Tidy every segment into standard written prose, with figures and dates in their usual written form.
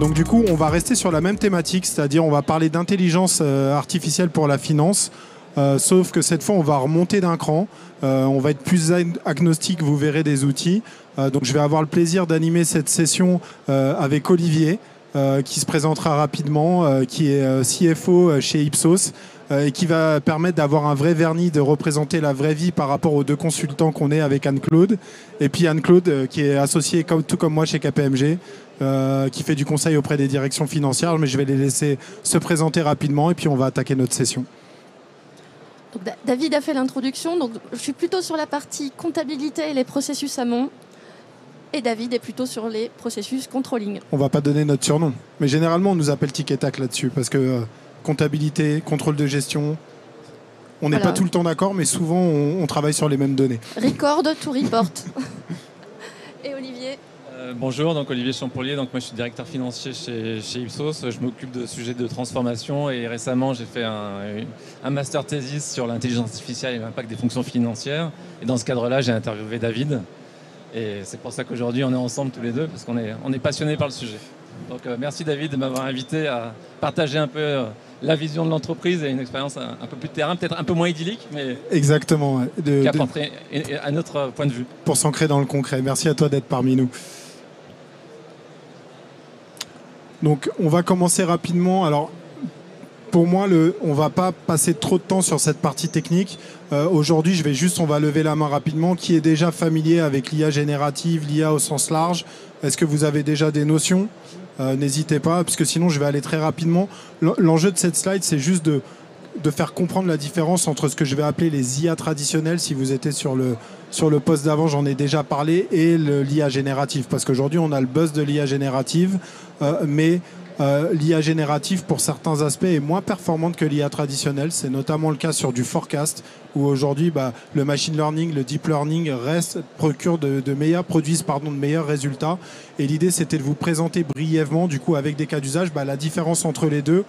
Donc du coup, on va rester sur la même thématique, c'est-à-dire on va parler d'intelligence artificielle pour la finance, sauf que cette fois, on va remonter d'un cran. On va être plus agnostique, vous verrez des outils. Donc je vais avoir le plaisir d'animer cette session avec Olivier, qui se présentera rapidement, qui est CFO chez Ipsos, et qui va permettre d'avoir un vrai vernis, de représenter la vraie vie par rapport aux deux consultants qu'on est avec Anne-Claude. Et puis Anne-Claude, qui est associée tout comme moi chez KPMG, qui fait du conseil auprès des directions financières. Mais je vais les laisser se présenter rapidement et puis on va attaquer notre session. Donc, David a fait l'introduction. Donc, je suis plutôt sur la partie comptabilité et les processus amont. Et David est plutôt sur les processus controlling. On ne va pas donner notre surnom. Mais généralement, on nous appelle tic et tac là-dessus. Parce que comptabilité, contrôle de gestion, on n'est pas tout le temps d'accord, mais souvent, on travaille sur les mêmes données. Record to report. Et Olivier? Bonjour, donc Olivier Champourlier. Donc moi, je suis directeur financier chez Ipsos. Je m'occupe de sujets de transformation et récemment, j'ai fait un master thesis sur l'intelligence artificielle et l'impact des fonctions financières. Et dans ce cadre-là, j'ai interviewé David. Et c'est pour ça qu'aujourd'hui, on est ensemble tous les deux, parce qu'on est passionnés par le sujet. Donc merci David de m'avoir invité à partager un peu la vision de l'entreprise et une expérience un peu plus de terrain, peut-être un peu moins idyllique, mais exactement, qui apporterait un autre point de vue. Pour s'ancrer dans le concret. Merci à toi d'être parmi nous. Donc on va commencer rapidement. Alors pour moi, on ne va pas passer trop de temps sur cette partie technique. Aujourd'hui, on va lever la main rapidement. Qui est déjà familier avec l'IA générative, l'IA au sens large? Est-ce que vous avez déjà des notions? N'hésitez pas, parce que sinon je vais aller très rapidement. L'enjeu de cette slide, c'est juste de faire comprendre la différence entre ce que je vais appeler les IA traditionnels, si vous étiez sur le poste d'avant, j'en ai déjà parlé, et l'IA générative. Parce qu'aujourd'hui, on a le buzz de l'IA générative, mais l'IA générative, pour certains aspects, est moins performante que l'IA traditionnelle. C'est notamment le cas sur du forecast, où aujourd'hui, le machine learning, le deep learning produisent de meilleurs résultats. Et l'idée, c'était de vous présenter brièvement, du coup, avec des cas d'usage, la différence entre les deux.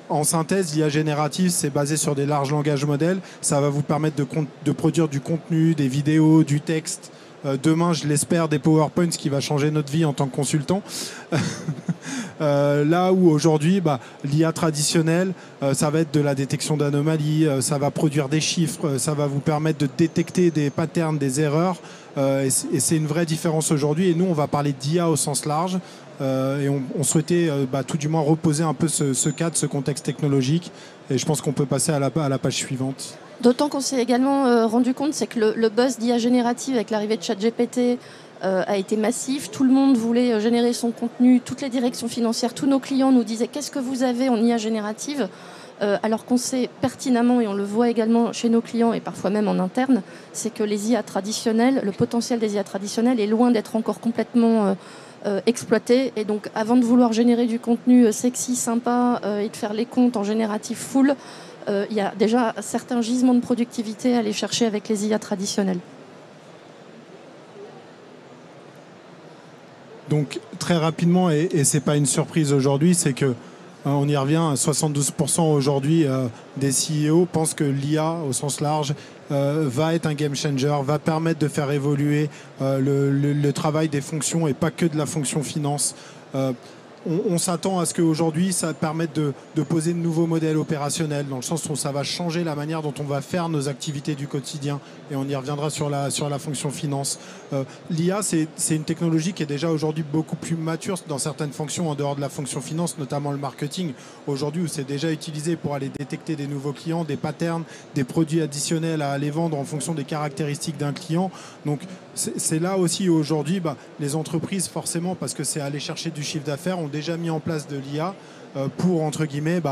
En synthèse, l'IA générative, c'est basé sur des larges langages modèles. Ça va vous permettre de produire du contenu, des vidéos, du texte. Demain, je l'espère, des PowerPoints, qui va changer notre vie en tant que consultant. Là où aujourd'hui, l'IA traditionnelle, ça va être de la détection d'anomalies, ça va produire des chiffres, ça va vous permettre de détecter des patterns, des erreurs. Et c'est une vraie différence aujourd'hui. Et nous, on va parler d'IA au sens large. Et on souhaitait tout du moins reposer un peu ce cadre, ce contexte technologique. Et je pense qu'on peut passer à la page suivante. D'autant qu'on s'est également rendu compte, c'est que le buzz d'IA générative avec l'arrivée de ChatGPT a été massif. Tout le monde voulait générer son contenu. Toutes les directions financières, tous nos clients nous disaient « Qu'est-ce que vous avez en IA générative ?» Alors qu'on sait pertinemment, et on le voit également chez nos clients et parfois même en interne, c'est que les IA traditionnelles, le potentiel des IA traditionnelles est loin d'être encore complètement exploité. Et donc, avant de vouloir générer du contenu sexy, sympa et de faire les comptes en génératif full, il y a déjà certains gisements de productivité à aller chercher avec les IA traditionnelles. Donc très rapidement, et ce n'est pas une surprise aujourd'hui, c'est que on y revient, 72% aujourd'hui des CEO pensent que l'IA au sens large va être un game changer, va permettre de faire évoluer le travail des fonctions et pas que de la fonction finance. On s'attend à ce qu'aujourd'hui, ça permette de poser de nouveaux modèles opérationnels, dans le sens où ça va changer la manière dont on va faire nos activités du quotidien. Et on y reviendra sur la fonction finance. L'IA, c'est une technologie qui est déjà aujourd'hui beaucoup plus mature dans certaines fonctions en dehors de la fonction finance, notamment le marketing. Aujourd'hui, où c'est déjà utilisé pour aller détecter des nouveaux clients, des patterns, des produits additionnels à aller vendre en fonction des caractéristiques d'un client. Donc, c'est là aussi où aujourd'hui, les entreprises, forcément, parce que c'est aller chercher du chiffre d'affaires, ont déjà mis en place de l'IA pour, entre guillemets,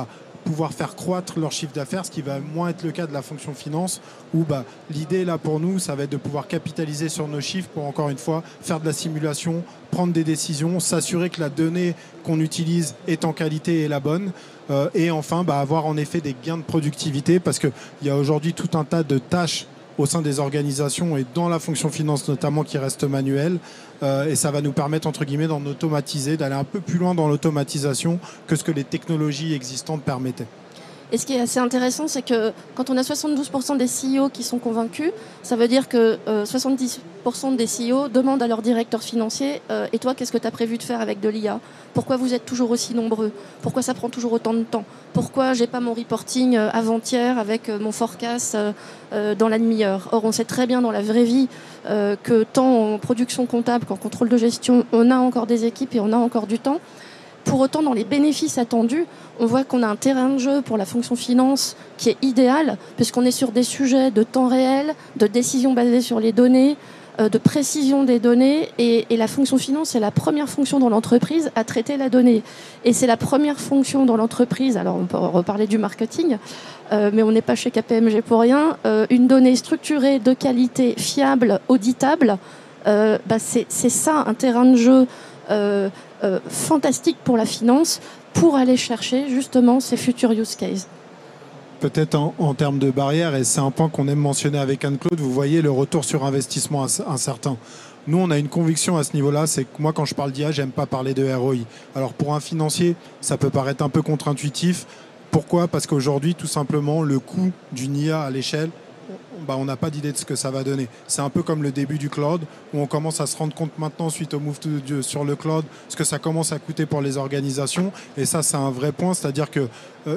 pouvoir faire croître leur chiffre d'affaires, ce qui va moins être le cas de la fonction finance, où l'idée là pour nous, ça va être de pouvoir capitaliser sur nos chiffres pour, encore une fois, faire de la simulation, prendre des décisions, s'assurer que la donnée qu'on utilise est en qualité et la bonne, et enfin avoir en effet des gains de productivité, parce qu'il y a aujourd'hui tout un tas de tâches au sein des organisations et dans la fonction finance notamment qui reste manuelle, et ça va nous permettre, entre guillemets, d'en automatiser, d'aller un peu plus loin dans l'automatisation que ce que les technologies existantes permettaient. Et ce qui est assez intéressant, c'est que quand on a 72% des CEO qui sont convaincus, ça veut dire que 70% des CEO demandent à leur directeur financier et toi, qu'est-ce que tu as prévu de faire avec de l'IA? Pourquoi vous êtes toujours aussi nombreux? Pourquoi ça prend toujours autant de temps? Pourquoi j'ai pas mon reporting avant-hier avec mon forecast dans la demi-heure? Or, on sait très bien dans la vraie vie que tant en production comptable qu'en contrôle de gestion, on a encore des équipes et on a encore du temps. Pour autant, dans les bénéfices attendus, on voit qu'on a un terrain de jeu pour la fonction finance qui est idéal, puisqu'on est sur des sujets de temps réel, de décision basée sur les données, de précision des données. Et la fonction finance, c'est la première fonction dans l'entreprise à traiter la donnée. Et c'est la première fonction dans l'entreprise, alors on peut reparler du marketing, mais on n'est pas chez KPMG pour rien, une donnée structurée, de qualité, fiable, auditable, c'est ça un terrain de jeu fantastique pour la finance, pour aller chercher justement ces futurs use cases. Peut-être en termes de barrières, et c'est un point qu'on aime mentionner avec Anne-Claude, vous voyez le retour sur investissement incertain. Nous, on a une conviction à ce niveau-là, c'est que moi, quand je parle d'IA, j'aime pas parler de ROI. Alors pour un financier, ça peut paraître un peu contre-intuitif. Pourquoi? Parce qu'aujourd'hui, tout simplement, le coût d'une IA à l'échelle, on n'a pas d'idée de ce que ça va donner. C'est un peu comme le début du cloud, où on commence à se rendre compte maintenant, suite au move sur le cloud, ce que ça commence à coûter pour les organisations. Et ça, c'est un vrai point. C'est-à-dire que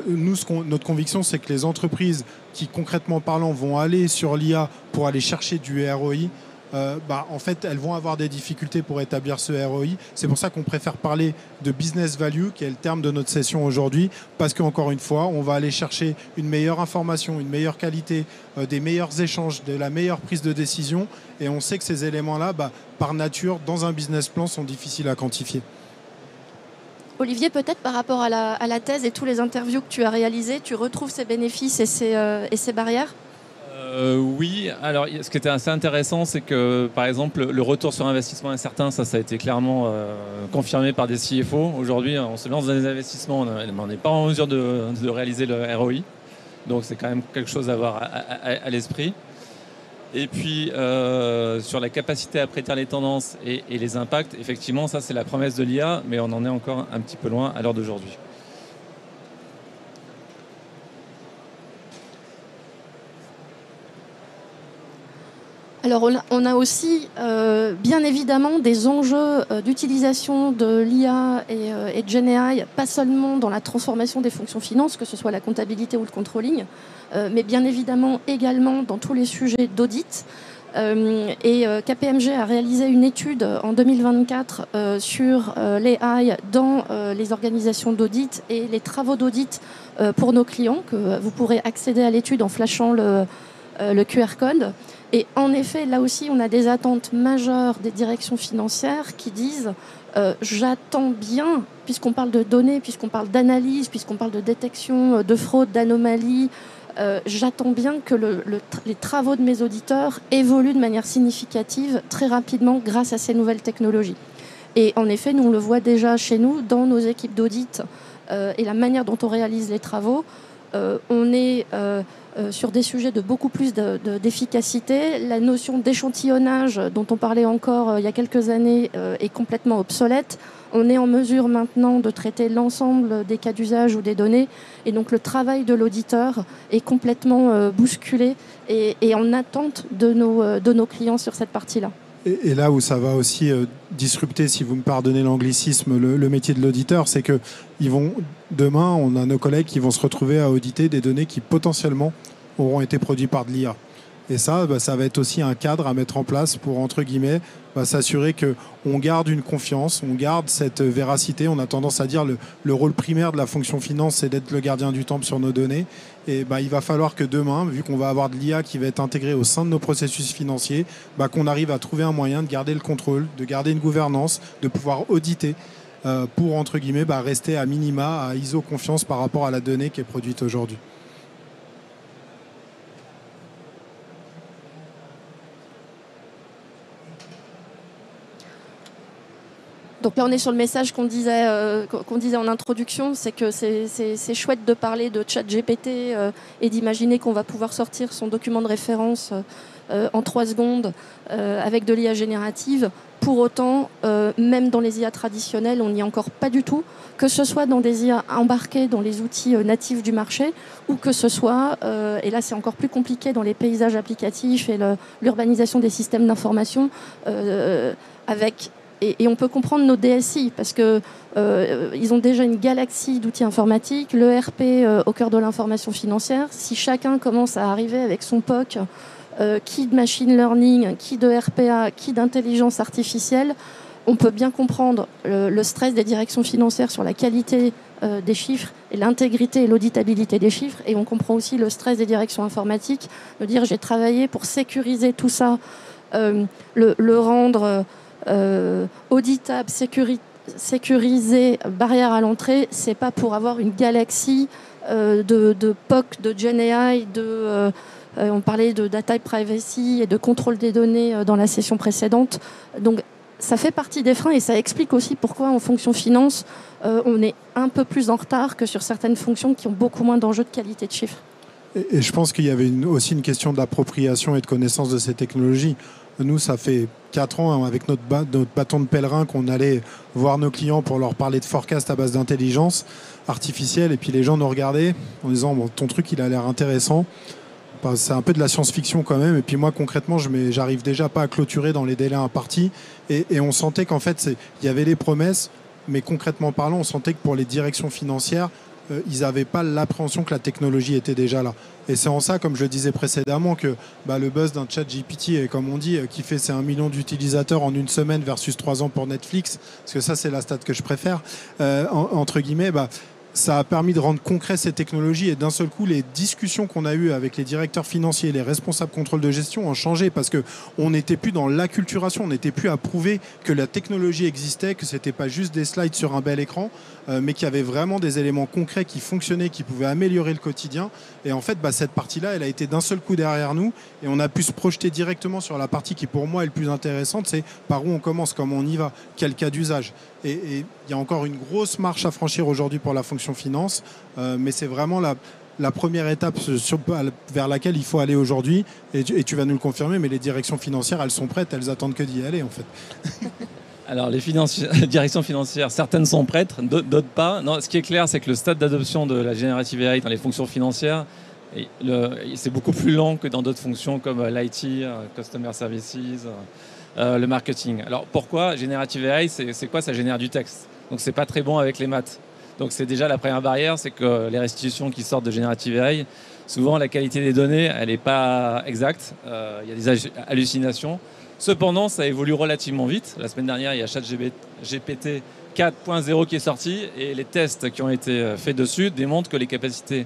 nous, notre conviction, c'est que les entreprises qui, concrètement parlant, vont aller sur l'IA pour aller chercher du ROI, en fait, elles vont avoir des difficultés pour établir ce ROI. C'est pour ça qu'on préfère parler de business value, qui est le terme de notre session aujourd'hui, parce qu'encore une fois, on va aller chercher une meilleure information, une meilleure qualité, des meilleurs échanges, de la meilleure prise de décision. Et on sait que ces éléments-là, par nature, dans un business plan, sont difficiles à quantifier. Olivier, peut-être par rapport à la thèse et tous les interviews que tu as réalisées, tu retrouves ces bénéfices et ces barrières? Oui, alors ce qui était assez intéressant, c'est que par exemple le retour sur investissement incertain, ça a été clairement confirmé par des CFO. Aujourd'hui, on se lance dans des investissements, on n'est pas en mesure de réaliser le ROI. Donc c'est quand même quelque chose à avoir à l'esprit. Et puis sur la capacité à prédire les tendances et les impacts, effectivement, ça c'est la promesse de l'IA, mais on en est encore un petit peu loin à l'heure d'aujourd'hui. Alors on a aussi bien évidemment des enjeux d'utilisation de l'IA et de GenAI, pas seulement dans la transformation des fonctions finances, que ce soit la comptabilité ou le controlling, mais bien évidemment également dans tous les sujets d'audit. KPMG a réalisé une étude en 2024 sur l'AI dans les organisations d'audit et les travaux d'audit pour nos clients, que vous pourrez accéder à l'étude en flashant le QR code. Et en effet, là aussi, on a des attentes majeures des directions financières qui disent j'attends bien, puisqu'on parle de données, puisqu'on parle d'analyse, puisqu'on parle de détection de fraude, d'anomalies, j'attends bien que les travaux de mes auditeurs évoluent de manière significative très rapidement grâce à ces nouvelles technologies. Et en effet, nous, on le voit déjà chez nous, dans nos équipes d'audit et la manière dont on réalise les travaux. On est sur des sujets de beaucoup plus d'efficacité. La notion d'échantillonnage dont on parlait encore il y a quelques années est complètement obsolète. On est en mesure maintenant de traiter l'ensemble des cas d'usage ou des données. Et donc le travail de l'auditeur est complètement bousculé et en attente de nos clients sur cette partie-là. Et là où ça va aussi disrupter, si vous me pardonnez l'anglicisme, le métier de l'auditeur, c'est que demain, on a nos collègues qui vont se retrouver à auditer des données qui potentiellement auront été produites par de l'IA. Et ça, ça va être aussi un cadre à mettre en place pour, entre guillemets, s'assurer qu'on garde une confiance, on garde cette véracité. On a tendance à dire le rôle primaire de la fonction finance, c'est d'être le gardien du temple sur nos données. Et il va falloir que demain, vu qu'on va avoir de l'IA qui va être intégrée au sein de nos processus financiers, qu'on arrive à trouver un moyen de garder le contrôle, de garder une gouvernance, de pouvoir auditer pour, entre guillemets, rester à minima, à ISO confiance par rapport à la donnée qui est produite aujourd'hui. Donc là, on est sur le message qu'on disait en introduction, c'est que c'est chouette de parler de ChatGPT et d'imaginer qu'on va pouvoir sortir son document de référence en 3 secondes avec de l'IA générative. Pour autant, même dans les IA traditionnelles, on n'y est encore pas du tout, que ce soit dans des IA embarquées dans les outils natifs du marché, ou que ce soit, et là c'est encore plus compliqué dans les paysages applicatifs et l'urbanisation des systèmes d'information, et on peut comprendre nos DSI, parce qu'ils ont déjà une galaxie d'outils informatiques, le RP au cœur de l'information financière. Si chacun commence à arriver avec son POC, qui de machine learning, qui de RPA, qui d'intelligence artificielle, on peut bien comprendre le stress des directions financières sur la qualité des chiffres et l'intégrité et l'auditabilité des chiffres. Et on comprend aussi le stress des directions informatiques, de dire j'ai travaillé pour sécuriser tout ça, le rendre auditable, sécurisé, barrière à l'entrée. C'est pas pour avoir une galaxie de POC, de GenAI, on parlait de data privacy et de contrôle des données dans la session précédente. Donc ça fait partie des freins et ça explique aussi pourquoi en fonction finance, on est un peu plus en retard que sur certaines fonctions qui ont beaucoup moins d'enjeux de qualité de chiffres. Et je pense qu'il y avait aussi une question d'appropriation et de connaissance de ces technologies. Nous, ça fait 4 ans avec notre bâton de pèlerin qu'on allait voir nos clients pour leur parler de forecast à base d'intelligence artificielle. Et puis les gens nous regardaient en disant bon, ton truc, il a l'air intéressant. C'est un peu de la science-fiction quand même. Et puis moi, concrètement, j'arrive déjà pas à clôturer dans les délais impartis. Et on sentait qu'en fait, il y avait les promesses, mais concrètement parlant, on sentait que pour les directions financières, ils n'avaient pas l'appréhension que la technologie était déjà là. Et c'est en ça, comme je le disais précédemment, que le buzz d'un chat GPT, comme on dit, qui fait c'est 1 million d'utilisateurs en une semaine versus 3 ans pour Netflix, parce que ça, c'est la stat que je préfère, entre guillemets, ça a permis de rendre concret ces technologies et d'un seul coup, les discussions qu'on a eues avec les directeurs financiers et les responsables contrôle de gestion ont changé parce qu'on n'était plus dans l'acculturation, on n'était plus à prouver que la technologie existait, que ce n'était pas juste des slides sur un bel écran, mais qu'il y avait vraiment des éléments concrets qui fonctionnaient, qui pouvaient améliorer le quotidien. Et en fait, cette partie-là, elle a été d'un seul coup derrière nous et on a pu se projeter directement sur la partie qui, pour moi, est le plus intéressante, c'est par où on commence, comment on y va, quel cas d'usage. Et il y a encore une grosse marche à franchir aujourd'hui pour la fonction finance, mais c'est vraiment la première étape vers laquelle il faut aller aujourd'hui. Et tu vas nous le confirmer, mais les directions financières, elles sont prêtes, elles attendent que d'y aller en fait. Alors les directions financières, certaines sont prêtes, d'autres pas. Non, ce qui est clair, c'est que le stade d'adoption de la générative AI dans les fonctions financières, c'est beaucoup plus lent que dans d'autres fonctions comme l'IT, Customer Services, le marketing. Alors pourquoi générative AI, c'est quoi? Ça génère du texte. Donc c'est pas très bon avec les maths. Donc c'est déjà la première barrière, c'est que les restitutions qui sortent de générative AI, souvent la qualité des données, elle n'est pas exacte. Il y a des hallucinations. Cependant, ça évolue relativement vite. La semaine dernière, il y a ChatGPT 4.0 qui est sorti et les tests qui ont été faits dessus démontrent que les capacités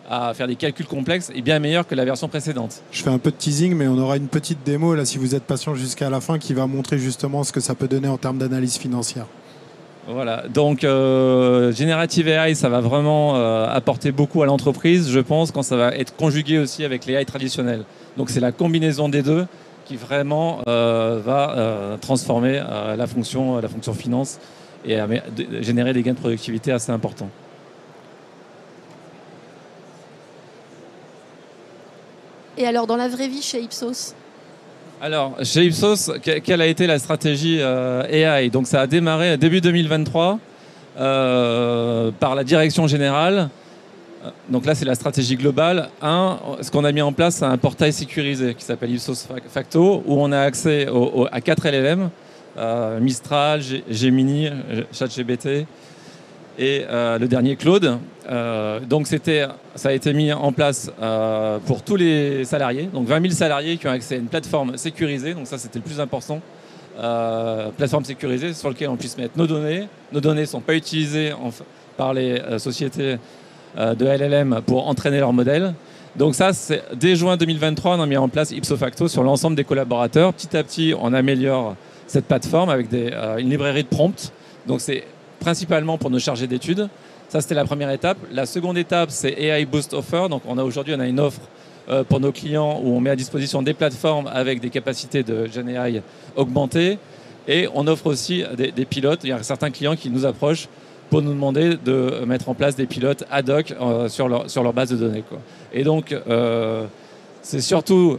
à faire des calculs complexes est bien meilleure que la version précédente. Je fais un peu de teasing, mais on aura une petite démo, là, si vous êtes patient jusqu'à la fin, qui va montrer justement ce que ça peut donner en termes d'analyse financière. Voilà, donc Generative AI, ça va vraiment apporter beaucoup à l'entreprise, je pense, quand ça va être conjugué aussi avec les AI traditionnels. Donc c'est la combinaison des deux qui vraiment va transformer la fonction finance et générer des gains de productivité assez importants. Et alors, dans la vraie vie, chez Ipsos? Alors, chez Ipsos, quelle a été la stratégie AI? Donc, ça a démarré début 2023 par la direction générale. Donc là, c'est la stratégie globale. Ce qu'on a mis en place, c'est un portail sécurisé qui s'appelle Ipsos Facto, où on a accès à 4 LLM, Mistral, Gemini, ChatGPT et le dernier Claude. Donc ça a été mis en place pour tous les salariés, donc 20 000 salariés qui ont accès à une plateforme sécurisée. Donc ça, c'était le plus important. Plateforme sécurisée sur laquelle on puisse mettre nos données. Nos données ne sont pas utilisées par les sociétés de LLM pour entraîner leur modèle. Donc ça, dès juin 2023, on a mis en place Ipsos Facto sur l'ensemble des collaborateurs. Petit à petit, on améliore cette plateforme avec une librairie de prompts. Donc c'est principalement pour nos chargés d'études. Ça, c'était la première étape. La seconde étape, c'est AI Boost Offer. Donc aujourd'hui, on a une offre pour nos clients où on met à disposition des plateformes avec des capacités de GenAI augmentées. Et on offre aussi des pilotes. Il y a certains clients qui nous approchent pour nous demander de mettre en place des pilotes ad hoc sur leur base de données, quoi. Et donc, c'est surtout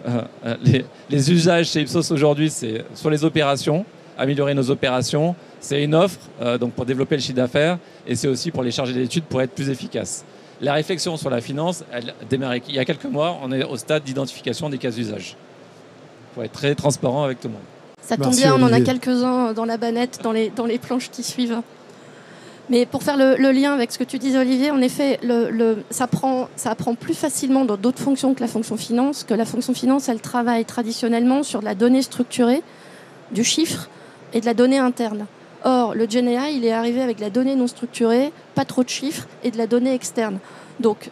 les usages chez Ipsos aujourd'hui, c'est sur les opérations, améliorer nos opérations. C'est une offre donc pour développer le chiffre d'affaires et c'est aussi pour les chargés d'études pour être plus efficaces. La réflexion sur la finance, elle démarre il y a quelques mois. On est au stade d'identification des cas d'usage. Il faut être très transparent avec tout le monde. Ça tombe bien, on en a quelques-uns dans la bannette, dans les planches qui suivent. Mais pour faire le lien avec ce que tu disais, Olivier, en effet, ça apprend plus facilement dans d'autres fonctions que la fonction finance, que la fonction finance, elle travaille traditionnellement sur de la donnée structurée, du chiffre et de la donnée interne. Or, le GenAI, il est arrivé avec de la donnée non structurée, pas trop de chiffres et de la donnée externe. Donc,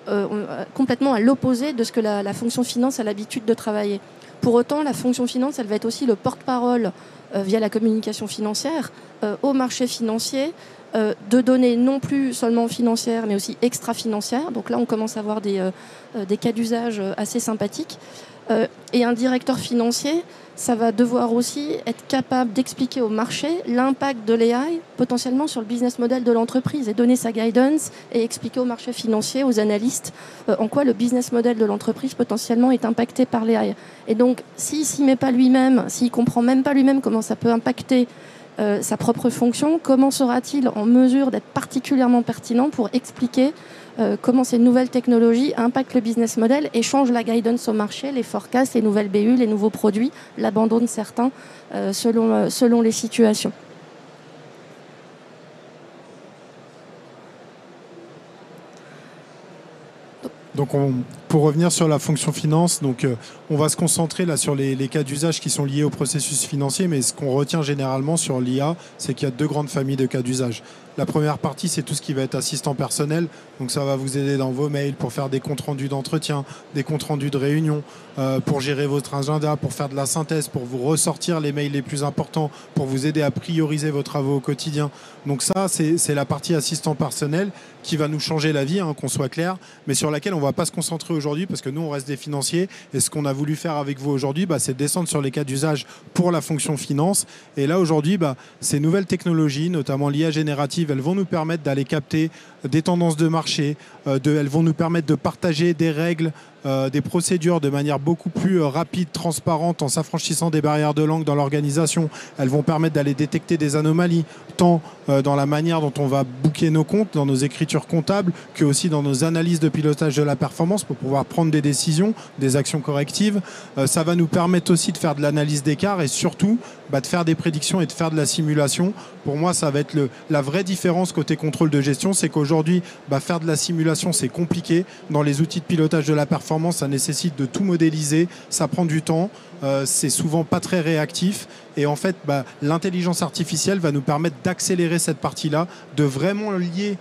complètement à l'opposé de ce que la fonction finance a l'habitude de travailler. Pour autant, la fonction finance, elle va être aussi le porte-parole via la communication financière au marché financier, de données non plus seulement financières, mais aussi extra-financières. Donc là, on commence à avoir des cas d'usage assez sympathiques. Et un directeur financier, ça va devoir aussi être capable d'expliquer au marché l'impact de l'AI potentiellement sur le business model de l'entreprise et donner sa guidance et expliquer au marché financier, aux analystes, en quoi le business model de l'entreprise potentiellement est impacté par l'AI. Et donc, s'il ne s'y met pas lui-même, s'il ne comprend même pas lui-même comment ça peut impacter sa propre fonction, comment sera-t-il en mesure d'être particulièrement pertinent pour expliquer comment ces nouvelles technologies impactent le business model et changent la guidance au marché, les forecasts, les nouvelles BU, les nouveaux produits, l'abandon de certains selon les situations. Donc pour revenir sur la fonction finance, on va se concentrer là sur les cas d'usage qui sont liés au processus financier, mais ce qu'on retient généralement sur l'IA, c'est qu'il y a deux grandes familles de cas d'usage. La première partie, c'est tout ce qui va être assistant personnel. Donc ça va vous aider dans vos mails pour faire des comptes rendus d'entretien, des comptes rendus de réunion, pour gérer votre agenda, pour faire de la synthèse, pour vous ressortir les mails les plus importants, pour vous aider à prioriser vos travaux au quotidien. Donc ça, c'est la partie assistant personnel qui va nous changer la vie, qu'on soit clair, mais sur laquelle on ne va pas se concentrer aujourd'hui parce que nous, on reste des financiers. Et ce qu'on a voulu faire avec vous aujourd'hui, c'est descendre sur les cas d'usage pour la fonction finance. Et là, aujourd'hui, ces nouvelles technologies, notamment l'IA générative, elles vont nous permettre d'aller capter des tendances de marché, elles vont nous permettre de partager des règles, des procédures de manière beaucoup plus rapide, transparente, en s'affranchissant des barrières de langue dans l'organisation. Elles vont permettre d'aller détecter des anomalies, tant dans la manière dont on va booker nos comptes, dans nos écritures comptables, que aussi dans nos analyses de pilotage de la performance pour pouvoir prendre des décisions, des actions correctives. Ça va nous permettre aussi de faire de l'analyse d'écart et surtout de faire des prédictions et de faire de la simulation. Pour moi, ça va être la vraie différence côté contrôle de gestion, c'est qu'aujourd'hui, faire de la simulation, c'est compliqué. Dans les outils de pilotage de la performance, ça nécessite de tout modéliser, ça prend du temps, c'est souvent pas très réactif. Et en fait, l'intelligence artificielle va nous permettre d'accélérer cette partie-là, de vraiment lier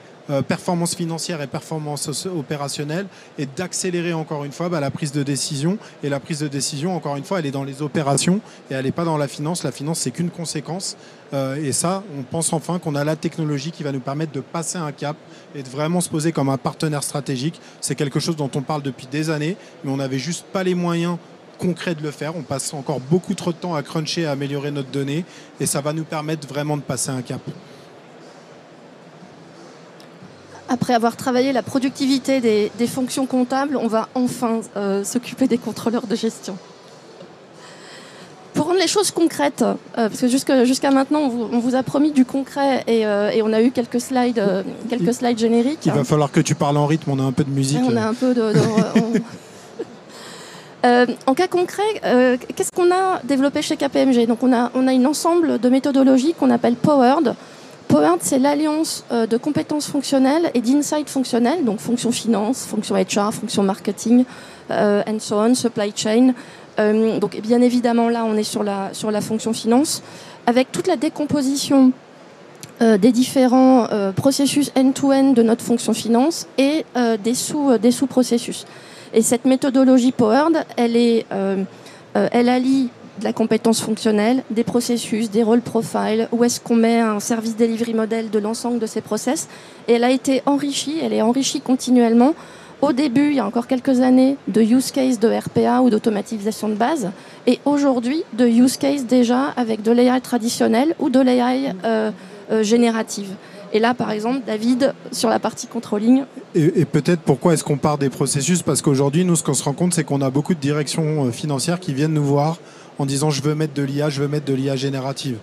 performance financière et performance opérationnelle et d'accélérer encore une fois la prise de décision. Et la prise de décision, encore une fois, elle est dans les opérations et elle n'est pas dans la finance. La finance, c'est qu'une conséquence. Et ça, on pense enfin qu'on a la technologie qui va nous permettre de passer un cap et de vraiment se poser comme un partenaire stratégique. C'est quelque chose dont on parle depuis des années, mais on n'avait juste pas les moyens concret de le faire. On passe encore beaucoup trop de temps à cruncher, à améliorer notre donnée et ça va nous permettre vraiment de passer un cap. Après avoir travaillé la productivité des fonctions comptables, on va enfin s'occuper des contrôleurs de gestion. Pour rendre les choses concrètes, parce que jusqu'à maintenant, on vous a promis du concret et on a eu quelques slides génériques. Il va falloir que tu parles en rythme, on a un peu de musique. On a un peu en cas concret, qu'est-ce qu'on a développé chez KPMG ? Donc on a un ensemble de méthodologies qu'on appelle Powered. Powered, c'est l'alliance de compétences fonctionnelles et d'insights fonctionnels, donc fonction finance, fonction HR, fonction marketing, and so on, supply chain. Donc bien évidemment, là, on est sur la fonction finance, avec toute la décomposition des différents processus end-to-end de notre fonction finance et des sous-processus. Et cette méthodologie Powered, elle allie de la compétence fonctionnelle, des processus, des role profiles, où est-ce qu'on met un service delivery model de l'ensemble de ces process. Et elle est enrichie continuellement au début, il y a encore quelques années, de use case de RPA ou d'automatisation de base, et aujourd'hui, de use case déjà avec de l'AI traditionnel ou de l'AI générative. Et là, par exemple, David, sur la partie controlling. Et peut-être pourquoi est-ce qu'on part des processus? Parce qu'aujourd'hui, nous, ce qu'on se rend compte, c'est qu'on a beaucoup de directions financières qui viennent nous voir en disant « je veux mettre de l'IA, je veux mettre de l'IA générative ».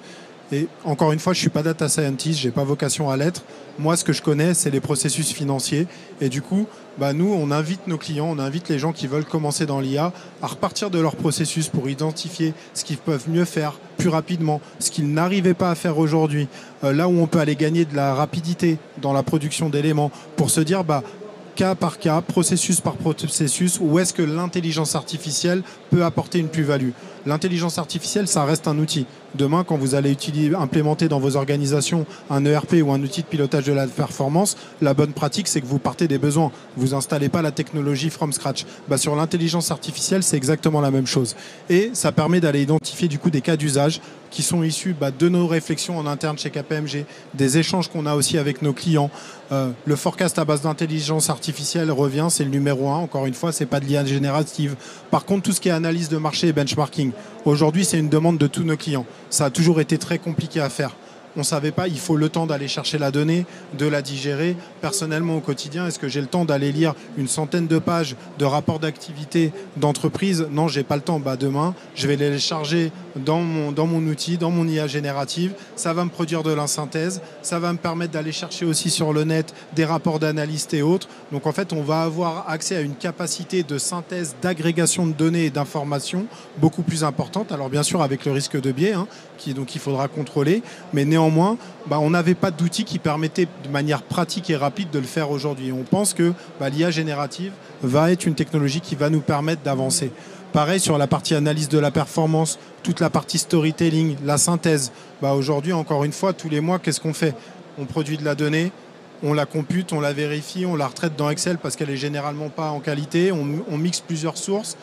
Et encore une fois, je ne suis pas data scientist, je n'ai pas vocation à l'être. Moi, ce que je connais, c'est les processus financiers. Et du coup, nous, on invite nos clients, on invite les gens qui veulent commencer dans l'IA à repartir de leur processus pour identifier ce qu'ils peuvent mieux faire plus rapidement, ce qu'ils n'arrivaient pas à faire aujourd'hui. Là où on peut aller gagner de la rapidité dans la production d'éléments pour se dire cas par cas, processus par processus, où est-ce que l'intelligence artificielle peut apporter une plus-value. L'intelligence artificielle, ça reste un outil. Demain, quand vous allez implémenter dans vos organisations un ERP ou un outil de pilotage de la performance, la bonne pratique, c'est que vous partez des besoins. Vous installez pas la technologie from scratch. Sur l'intelligence artificielle, c'est exactement la même chose. Et ça permet d'aller identifier du coup des cas d'usage qui sont issus de nos réflexions en interne chez KPMG, des échanges qu'on a aussi avec nos clients. Le forecast à base d'intelligence artificielle revient, c'est le numéro 1. Encore une fois, c'est pas de l'IA générative. Par contre, tout ce qui est analyse de marché et benchmarking, aujourd'hui, c'est une demande de tous nos clients. Ça a toujours été très compliqué à faire. On ne savait pas, il faut le temps d'aller chercher la donnée, de la digérer. Personnellement, au quotidien, est-ce que j'ai le temps d'aller lire une centaine de pages de rapports d'activité d'entreprise? Non, je n'ai pas le temps. Demain, je vais les charger dans mon outil, dans mon IA générative. Ça va me produire de la synthèse. Ça va me permettre d'aller chercher aussi sur le net des rapports d'analystes et autres. Donc, en fait, on va avoir accès à une capacité de synthèse, d'agrégation de données et d'informations beaucoup plus importante. Alors, bien sûr, avec le risque de biais, donc il faudra contrôler. Mais néanmoins, on n'avait pas d'outils qui permettaient de manière pratique et rapide de le faire aujourd'hui. On pense que l'IA générative va être une technologie qui va nous permettre d'avancer. Pareil sur la partie analyse de la performance, toute la partie storytelling, la synthèse. Aujourd'hui, encore une fois, tous les mois, qu'est-ce qu'on fait? On produit de la donnée, on la compute, on la vérifie, on la retraite dans Excel parce qu'elle n'est généralement pas en qualité, on mixe plusieurs sources.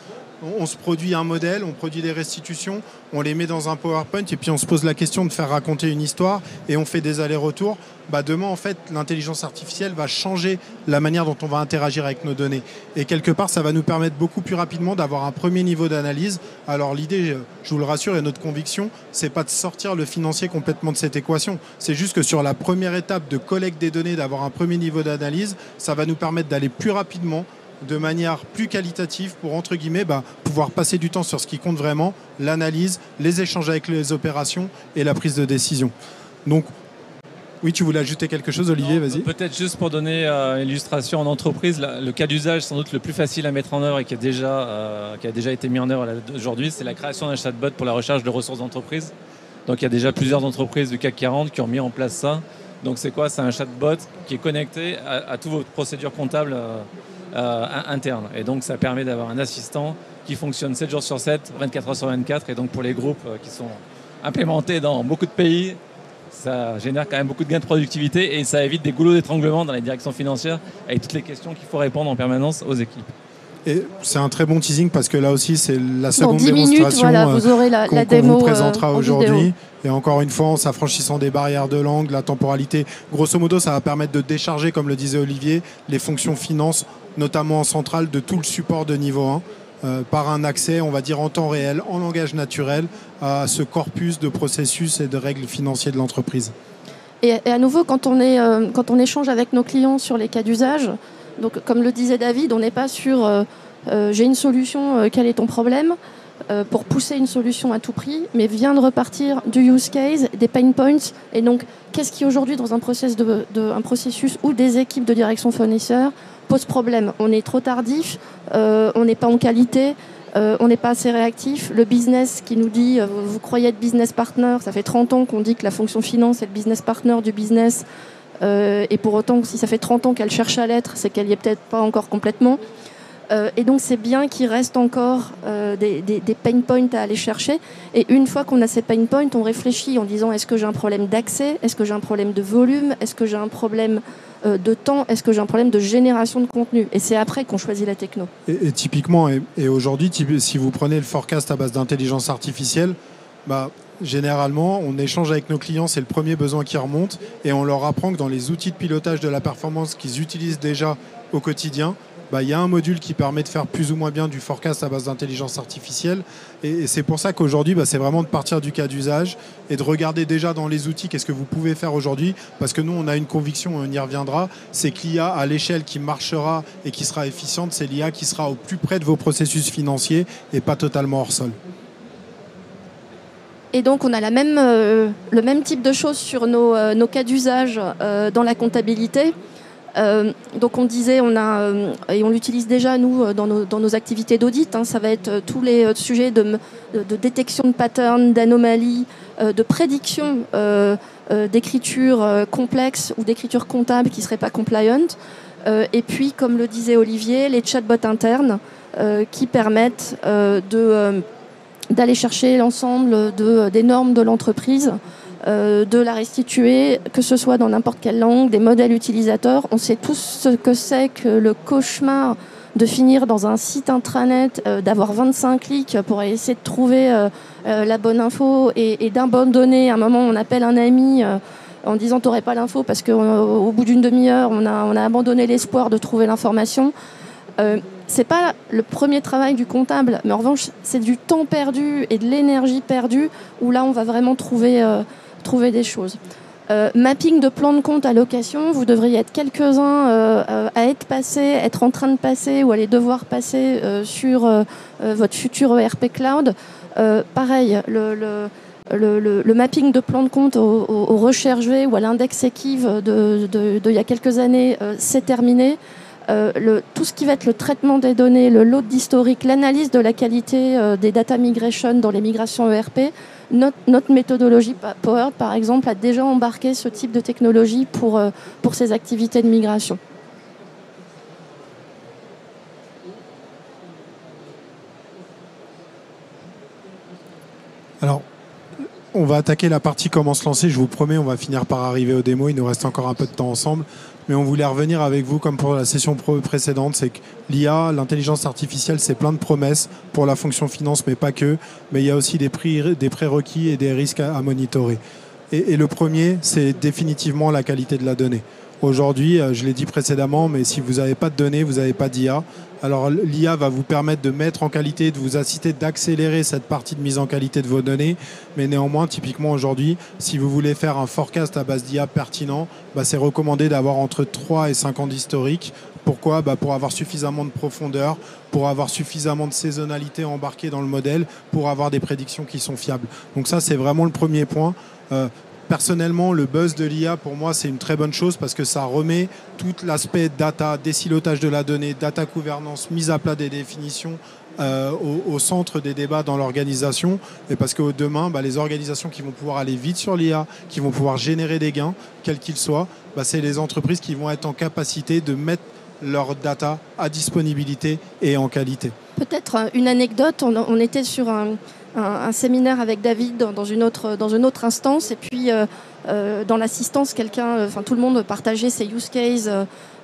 On se produit un modèle, on produit des restitutions, on les met dans un PowerPoint et puis on se pose la question de faire raconter une histoire et on fait des allers-retours. Demain, en fait, l'intelligence artificielle va changer la manière dont on va interagir avec nos données. Et quelque part, ça va nous permettre beaucoup plus rapidement d'avoir un premier niveau d'analyse. Alors l'idée, je vous le rassure, et notre conviction, c'est pas de sortir le financier complètement de cette équation. C'est juste que sur la première étape de collecte des données, d'avoir un premier niveau d'analyse, ça va nous permettre d'aller plus rapidement, de manière plus qualitative pour, entre guillemets, pouvoir passer du temps sur ce qui compte vraiment, l'analyse, les échanges avec les opérations et la prise de décision. Donc, oui, tu voulais ajouter quelque chose, Olivier, vas-y. Peut-être juste pour donner une illustration en entreprise, le cas d'usage sans doute le plus facile à mettre en œuvre et qui a déjà été mis en œuvre aujourd'hui, c'est la création d'un chatbot pour la recherche de ressources d'entreprise. Donc il y a déjà plusieurs entreprises du CAC 40 qui ont mis en place ça. Donc c'est quoi? C'est un chatbot qui est connecté à toutes vos procédures comptables interne. Et donc, ça permet d'avoir un assistant qui fonctionne 7 jours sur 7, 24 heures sur 24. Et donc, pour les groupes qui sont implémentés dans beaucoup de pays, ça génère quand même beaucoup de gains de productivité et ça évite des goulots d'étranglement dans les directions financières avec toutes les questions qu'il faut répondre en permanence aux équipes. Et c'est un très bon teasing parce que là aussi, c'est la seconde démonstration minutes, voilà, vous aurez la démo, qu'on vous présentera aujourd'hui. Et encore une fois, en s'affranchissant des barrières de langue, la temporalité, grosso modo, ça va permettre de décharger, comme le disait Olivier, les fonctions finance, notamment en centrale, de tout le support de niveau 1, par un accès, on va dire, en temps réel, en langage naturel, à ce corpus de processus et de règles financières de l'entreprise. Et à nouveau, quand on échange avec nos clients sur les cas d'usage, donc comme le disait David, on n'est pas sur j'ai une solution, quel est ton problème, pour pousser une solution à tout prix, mais vient de repartir du use case, des pain points. Et donc, qu'est-ce qui aujourd'hui, dans un processus où des équipes de direction fournisseur pose problème? On est trop tardif, on n'est pas en qualité, on n'est pas assez réactif. Le business qui nous dit vous croyez être business partner, ça fait 30 ans qu'on dit que la fonction finance est le business partner du business. Et pour autant, si ça fait 30 ans qu'elle cherche à l'être, c'est qu'elle n'y est peut-être pas encore complètement. Et donc, c'est bien qu'il reste encore des pain points à aller chercher. Et une fois qu'on a ces pain points, on réfléchit en disant est-ce que j'ai un problème d'accès? Est-ce que j'ai un problème de volume? Est-ce que j'ai un problème de temps? Est-ce que j'ai un problème de génération de contenu? Et c'est après qu'on choisit la techno. Et typiquement, et aujourd'hui, si vous prenez le forecast à base d'intelligence artificielle, généralement, on échange avec nos clients, c'est le premier besoin qui remonte et on leur apprend que dans les outils de pilotage de la performance qu'ils utilisent déjà au quotidien, bah, y a un module qui permet de faire plus ou moins bien du forecast à base d'intelligence artificielle. Et c'est pour ça qu'aujourd'hui, bah, c'est vraiment de partir du cas d'usage et de regarder déjà dans les outils qu'est-ce que vous pouvez faire aujourd'hui. Parce que nous, on a une conviction, on y reviendra, c'est que l'IA à l'échelle qui marchera et qui sera efficiente, c'est l'IA qui sera au plus près de vos processus financiers et pas totalement hors sol. Et donc, on a le même type de choses sur nos cas d'usage dans la comptabilité. Donc, on disait, et on l'utilise déjà, nous, dans nos activités d'audit. Ça va être tous les sujets de détection de patterns, d'anomalies, de prédiction d'écriture complexe ou d'écriture comptable qui ne serait pas compliant. Et puis, comme le disait Olivier, les chatbots internes qui permettent d'aller chercher l'ensemble des normes de l'entreprise, de la restituer, que ce soit dans n'importe quelle langue, des modèles utilisateurs. On sait tous ce que c'est que le cauchemar de finir dans un site intranet, d'avoir 25 clics pour essayer de trouver la bonne info et d'abandonner. À un moment, on appelle un ami en disant « t'aurais pas l'info » parce qu'au bout d'une demi-heure, on a abandonné l'espoir de trouver l'information. C'est pas le premier travail du comptable, mais en revanche, c'est du temps perdu et de l'énergie perdue où là, on va vraiment trouver des choses. Mapping de plan de compte à location, vous devriez être quelques-uns à être en train de passer ou à devoir passer sur votre futur ERP Cloud. Pareil, le mapping de plan de compte au recherche V ou à l'index EKIV il y a quelques années, c'est terminé. Tout ce qui va être le traitement des données, le load d'historique, l'analyse de la qualité des data migration dans les migrations ERP, notre méthodologie Power, par exemple, a déjà embarqué ce type de technologie pour ces activités de migration. Alors, on va attaquer la partie comment se lancer. Je vous promets, on va finir par arriver aux démos. Il nous reste encore un peu de temps ensemble. Mais on voulait revenir avec vous, comme pour la session précédente, c'est que l'IA, l'intelligence artificielle, c'est plein de promesses pour la fonction finance, mais pas que. Mais il y a aussi des prérequis et des risques à monitorer. Et le premier, c'est définitivement la qualité de la donnée. Aujourd'hui, je l'ai dit précédemment, mais si vous n'avez pas de données, vous n'avez pas d'IA. Alors l'IA va vous permettre de mettre en qualité, de vous inciter d'accélérer cette partie de mise en qualité de vos données. Mais néanmoins, typiquement aujourd'hui, si vous voulez faire un forecast à base d'IA pertinent, c'est recommandé d'avoir entre 3 et 5 ans d'historique. Pourquoi ? Pour avoir suffisamment de profondeur, pour avoir suffisamment de saisonnalité embarquée dans le modèle, pour avoir des prédictions qui sont fiables. Donc ça, c'est vraiment le premier point. Personnellement, le buzz de l'IA, pour moi, c'est une très bonne chose parce que ça remet tout l'aspect data, désilotage de la donnée, data gouvernance, mise à plat des définitions au centre des débats dans l'organisation. Et parce que demain, les organisations qui vont pouvoir aller vite sur l'IA, qui vont pouvoir générer des gains, quels qu'ils soient, c'est les entreprises qui vont être en capacité de mettre leur data à disponibilité et en qualité. Peut-être une anecdote, on était sur un séminaire avec David dans une autre instance et puis dans l'assistance, tout le monde partageait ses use cases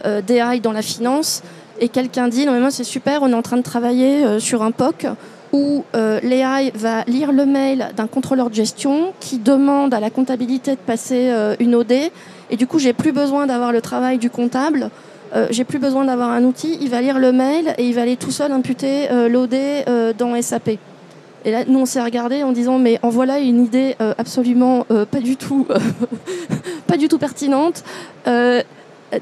d'AI dans la finance et quelqu'un dit « Non mais moi c'est super, on est en train de travailler sur un POC où l'AI va lire le mail d'un contrôleur de gestion qui demande à la comptabilité de passer une OD et du coup j'ai plus besoin d'avoir le travail du comptable. J'ai plus besoin d'avoir un outil, il va lire le mail et il va aller tout seul imputer l'OD dans SAP. » Et là, nous, on s'est regardé en disant, mais en voilà une idée absolument pas du tout pertinente.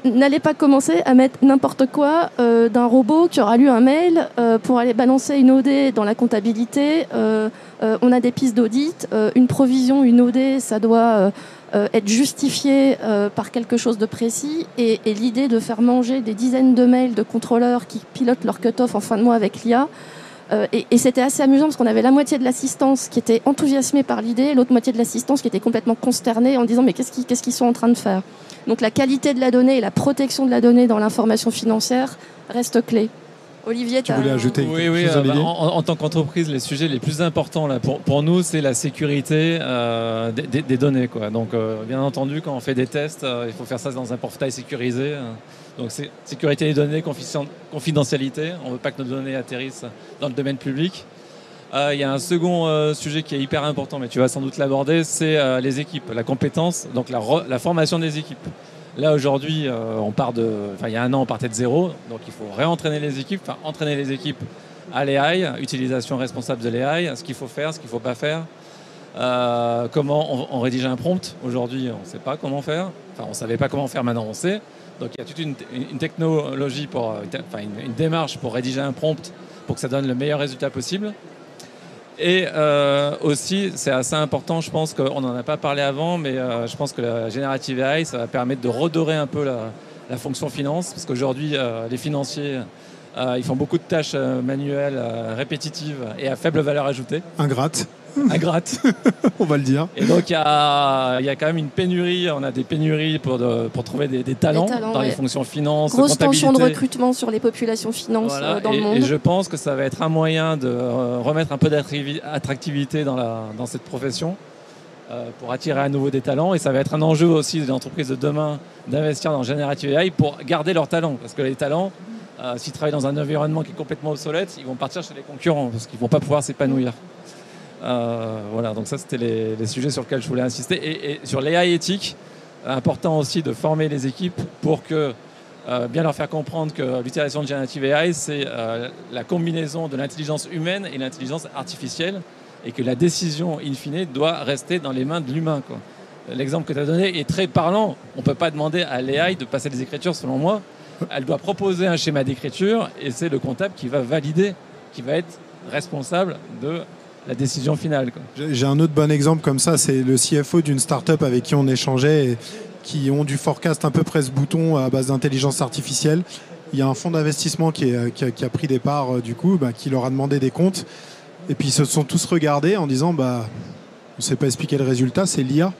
N'allez pas commencer à mettre n'importe quoi d'un robot qui aura lu un mail pour aller balancer une OD dans la comptabilité. On a des pistes d'audit. Une provision, une OD, ça doit être justifié par quelque chose de précis. Et l'idée de faire manger des dizaines de mails de contrôleurs qui pilotent leur cut-off en fin de mois avec l'IA, et c'était assez amusant parce qu'on avait la moitié de l'assistance qui était enthousiasmée par l'idée et l'autre moitié de l'assistance qui était complètement consternée en disant mais qu'est-ce qu'ils sont en train de faire. Donc la qualité de la donnée et la protection de la donnée dans l'information financière reste clé. Olivier, tu voulais ajouter Oui, en tant qu'entreprise, les sujets les plus importants là, pour nous, c'est la sécurité des données, quoi. Donc, bien entendu, quand on fait des tests, il faut faire ça dans un portail sécurisé. Donc, c'est sécurité des données, confidentialité. On ne veut pas que nos données atterrissent dans le domaine public. Il y a un second sujet qui est hyper important, mais tu vas sans doute l'aborder, c'est les équipes, la compétence, donc la formation des équipes. Là aujourd'hui, il y a un an, on partait de zéro, donc il faut réentraîner les équipes, entraîner les équipes à l'AI, utilisation responsable de l'AI, ce qu'il faut faire, ce qu'il ne faut pas faire. Comment on rédige un prompt. Aujourd'hui, on ne sait pas comment faire. Enfin, on ne savait pas comment faire, maintenant on sait. Donc il y a toute une technologie, une démarche pour rédiger un prompt pour que ça donne le meilleur résultat possible. Et aussi, c'est assez important, je pense qu'on n'en a pas parlé avant, mais je pense que la Generative AI, ça va permettre de redorer un peu la fonction finance, parce qu'aujourd'hui, les financiers, ils font beaucoup de tâches manuelles, répétitives et à faible valeur ajoutée. Ingrate. On va le dire. Et donc, il y a quand même une pénurie. On a des pénuries pour trouver des talents dans les fonctions finance, grosse comptabilité. tension de recrutement sur les populations finances dans le monde. Et je pense que ça va être un moyen de remettre un peu d'attractivité dans cette profession pour attirer à nouveau des talents. Et ça va être un enjeu aussi des entreprises de demain d'investir dans Generative AI pour garder leurs talents. Parce que les talents, s'ils travaillent dans un environnement qui est complètement obsolète, ils vont partir chez les concurrents parce qu'ils ne vont pas pouvoir s'épanouir. Donc ça c'était les sujets sur lesquels je voulais insister et sur l'AI éthique, important aussi de former les équipes pour que bien leur faire comprendre que l'utilisation de Generative AI c'est la combinaison de l'intelligence humaine et l'intelligence artificielle et que la décision in fine doit rester dans les mains de l'humain, quoi. L'exemple que tu as donné est très parlant. On ne peut pas demander à l'AI de passer des écritures selon moi. Elle doit proposer un schéma d'écriture et c'est le comptable qui va valider, qui va être responsable de la décision finale, quoi. J'ai un autre bon exemple comme ça, c'est le CFO d'une start-up avec qui on échangeait et qui ont du forecast un peu presse-bouton à base d'intelligence artificielle. Il y a un fonds d'investissement qui a pris des parts, qui leur a demandé des comptes. Et puis ils se sont tous regardés en disant on ne sait pas expliquer le résultat, c'est l'IA.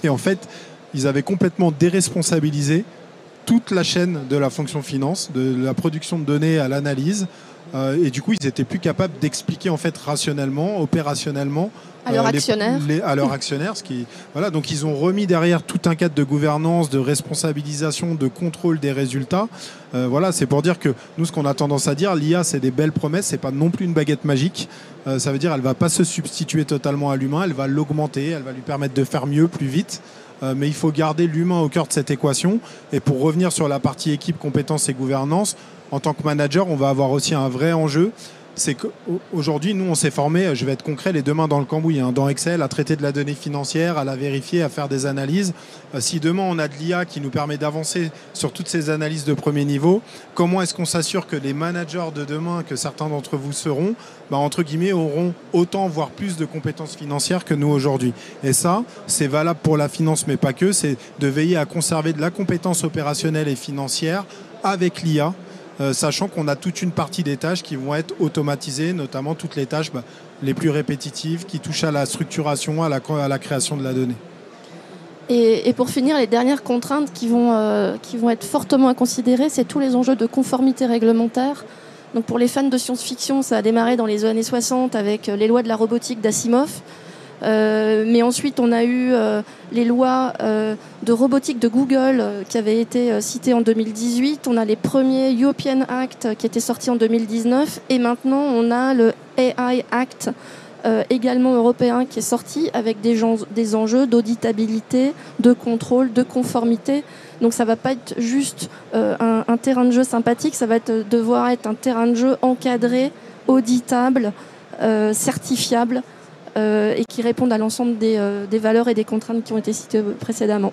Et en fait, ils avaient complètement déresponsabilisé toute la chaîne de la fonction finance, de la production de données à l'analyse. Et du coup, ils n'étaient plus capables d'expliquer en fait rationnellement, opérationnellement à leurs actionnaires. À leurs actionnaires. Donc ils ont remis derrière tout un cadre de gouvernance, de responsabilisation, de contrôle des résultats. C'est pour dire que nous, ce qu'on a tendance à dire, l'IA, c'est des belles promesses, c'est pas non plus une baguette magique. Ça veut dire qu'elle ne va pas se substituer totalement à l'humain, elle va l'augmenter, elle va lui permettre de faire mieux, plus vite. Mais il faut garder l'humain au cœur de cette équation. Et pour revenir sur la partie équipe, compétences et gouvernance, en tant que manager, on va avoir aussi un vrai enjeu. C'est qu'aujourd'hui, nous, on s'est formé, je vais être concret, les deux mains dans le cambouis, dans Excel, à traiter de la donnée financière, à la vérifier, à faire des analyses. Si demain, on a de l'IA qui nous permet d'avancer sur toutes ces analyses de premier niveau, comment est-ce qu'on s'assure que les managers de demain, que certains d'entre vous seront, entre guillemets, auront autant, voire plus de compétences financières que nous aujourd'hui. Et ça, c'est valable pour la finance, mais pas que. C'est de veiller à conserver de la compétence opérationnelle et financière avec l'IA, sachant qu'on a toute une partie des tâches qui vont être automatisées, notamment toutes les tâches les plus répétitives qui touchent à la structuration, à la création de la donnée. Et pour finir, les dernières contraintes qui vont être fortement à considérer, c'est tous les enjeux de conformité réglementaire. Donc pour les fans de science-fiction, ça a démarré dans les années 60 avec les lois de la robotique d'Asimov. Mais ensuite, on a eu les lois de robotique de Google qui avaient été citées en 2018. On a les premiers European Act qui étaient sortis en 2019. Et maintenant, on a le AI Act également européen qui est sorti avec des enjeux d'auditabilité, de contrôle, de conformité. Donc ça ne va pas être juste un terrain de jeu sympathique, ça va devoir être un terrain de jeu encadré, auditable, certifiable, et qui répondent à l'ensemble des valeurs et des contraintes qui ont été citées précédemment.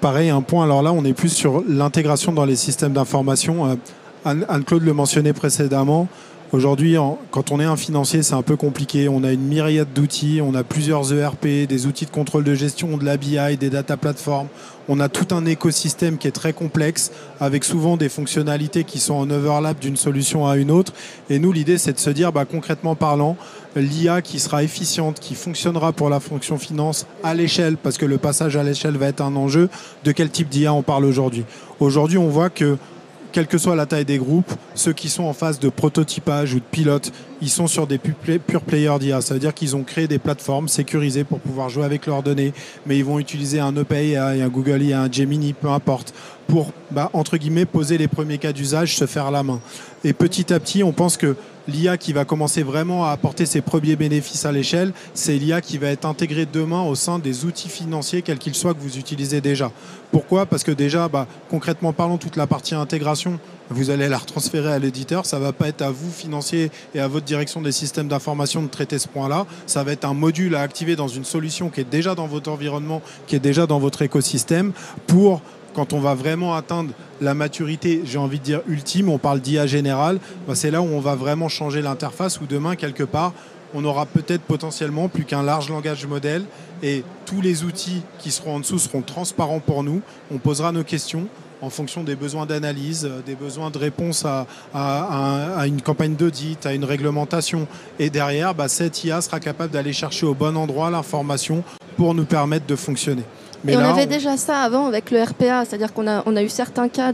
Pareil, un point, alors là on est plus sur l'intégration dans les systèmes d'information. Anne-Claude le mentionnait précédemment. Aujourd'hui, quand on est un financier, c'est un peu compliqué. On a une myriade d'outils, on a plusieurs ERP, des outils de contrôle de gestion, de la BI, des data platforms. On a tout un écosystème qui est très complexe, avec souvent des fonctionnalités qui sont en overlap d'une solution à une autre. Et nous, l'idée, c'est de se dire, concrètement parlant, l'IA qui sera efficiente, qui fonctionnera pour la fonction finance à l'échelle, parce que le passage à l'échelle va être un enjeu. De quel type d'IA on parle aujourd'hui ? Aujourd'hui, on voit que quelle que soit la taille des groupes, ceux qui sont en phase de prototypage ou de pilote, ils sont sur des pure players d'IA. Ça veut dire qu'ils ont créé des plateformes sécurisées pour pouvoir jouer avec leurs données, mais ils vont utiliser un OpenAI, un Google IA, un Gemini, peu importe, pour, entre guillemets, poser les premiers cas d'usage, se faire la main. Et petit à petit, on pense que l'IA qui va commencer vraiment à apporter ses premiers bénéfices à l'échelle, c'est l'IA qui va être intégrée demain au sein des outils financiers, quels qu'ils soient, que vous utilisez déjà. Pourquoi ? Parce que déjà, concrètement parlant, toute la partie intégration, vous allez la retransférer à l'éditeur. Ça ne va pas être à vous, financiers, et à votre direction des systèmes d'information de traiter ce point-là. Ça va être un module à activer dans une solution qui est déjà dans votre environnement, qui est déjà dans votre écosystème, pour, quand on va vraiment atteindre la maturité, j'ai envie de dire ultime, on parle d'IA générale, c'est là où on va vraiment changer l'interface, où demain, quelque part, on aura peut-être potentiellement plus qu'un large langage modèle et tous les outils qui seront en dessous seront transparents pour nous. On posera nos questions en fonction des besoins d'analyse, des besoins de réponse à une campagne d'audit, à une réglementation. Et derrière, cette IA sera capable d'aller chercher au bon endroit l'information pour nous permettre de fonctionner. Mais on avait déjà ça avant avec le RPA, c'est-à-dire qu'on a eu certains cas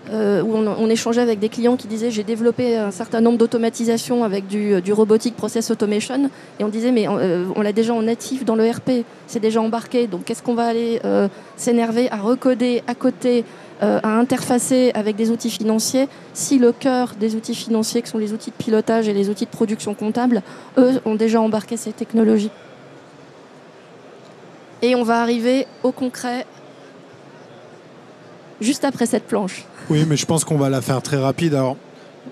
où on échangeait avec des clients qui disaient j'ai développé un certain nombre d'automatisations avec du robotic process automation, et on disait mais on l'a déjà en natif dans le RP, c'est déjà embarqué, donc qu'est-ce qu'on va aller s'énerver à recoder à côté, à interfacer avec des outils financiers, si le cœur des outils financiers, que sont les outils de pilotage et les outils de production comptable, eux ont déjà embarqué ces technologies. Et on va arriver au concret juste après cette planche. Oui, mais je pense qu'on va la faire très rapide. Alors,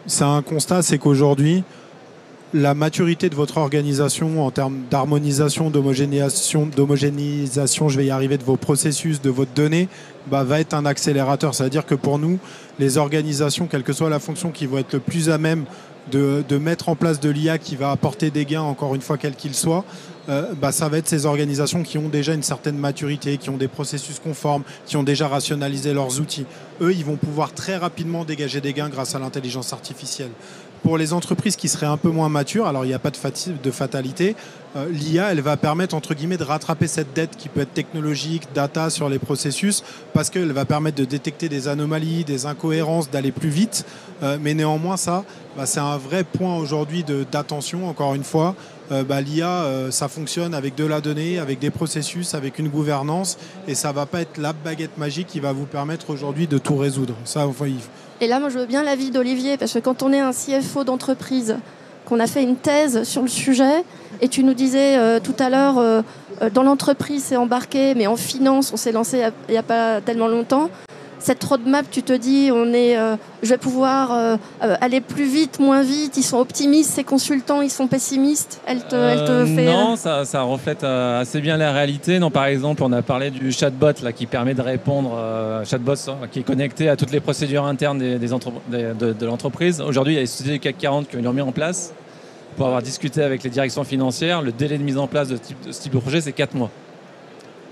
c'est un constat, c'est qu'aujourd'hui, la maturité de votre organisation en termes d'harmonisation, d'homogénéisation, je vais y arriver, de vos processus, de votre donnée, va être un accélérateur. C'est-à-dire que pour nous, les organisations, quelle que soit la fonction qui vont être le plus à même de mettre en place de l'IA qui va apporter des gains, encore une fois, quels qu'ils soient, ça va être ces organisations qui ont déjà une certaine maturité, qui ont des processus conformes, qui ont déjà rationalisé leurs outils. Eux, ils vont pouvoir très rapidement dégager des gains grâce à l'intelligence artificielle. Pour les entreprises qui seraient un peu moins matures, alors il n'y a pas de fatalité, l'IA, elle va permettre, entre guillemets, de rattraper cette dette qui peut être technologique, data sur les processus, parce qu'elle va permettre de détecter des anomalies, des incohérences, d'aller plus vite. Mais néanmoins, ça, c'est un vrai point aujourd'hui d'attention, encore une fois. L'IA, ça fonctionne avec de la donnée, avec des processus, avec une gouvernance, et ça ne va pas être la baguette magique qui va vous permettre aujourd'hui de tout résoudre. Ça, Et là, moi, je veux bien l'avis d'Olivier, parce que quand on est un CFO d'entreprise, qu'on a fait une thèse sur le sujet, et tu nous disais tout à l'heure, dans l'entreprise, c'est embarqué, mais en finance, on s'est lancé il n'y a pas tellement longtemps. Cette roadmap, tu te dis, je vais pouvoir aller plus vite, moins vite. Ils sont optimistes, ces consultants, ils sont pessimistes. Elle te fait... Non, ça reflète assez bien la réalité. Non, par exemple, on a parlé du chatbot là, qui permet de répondre, chatbot qui est connecté à toutes les procédures internes de l'entreprise. Aujourd'hui, il y a les sociétés du CAC 40 qui l'ont mis en place. Pour avoir discuté avec les directions financières, le délai de mise en place de ce type de projet, c'est 4 mois.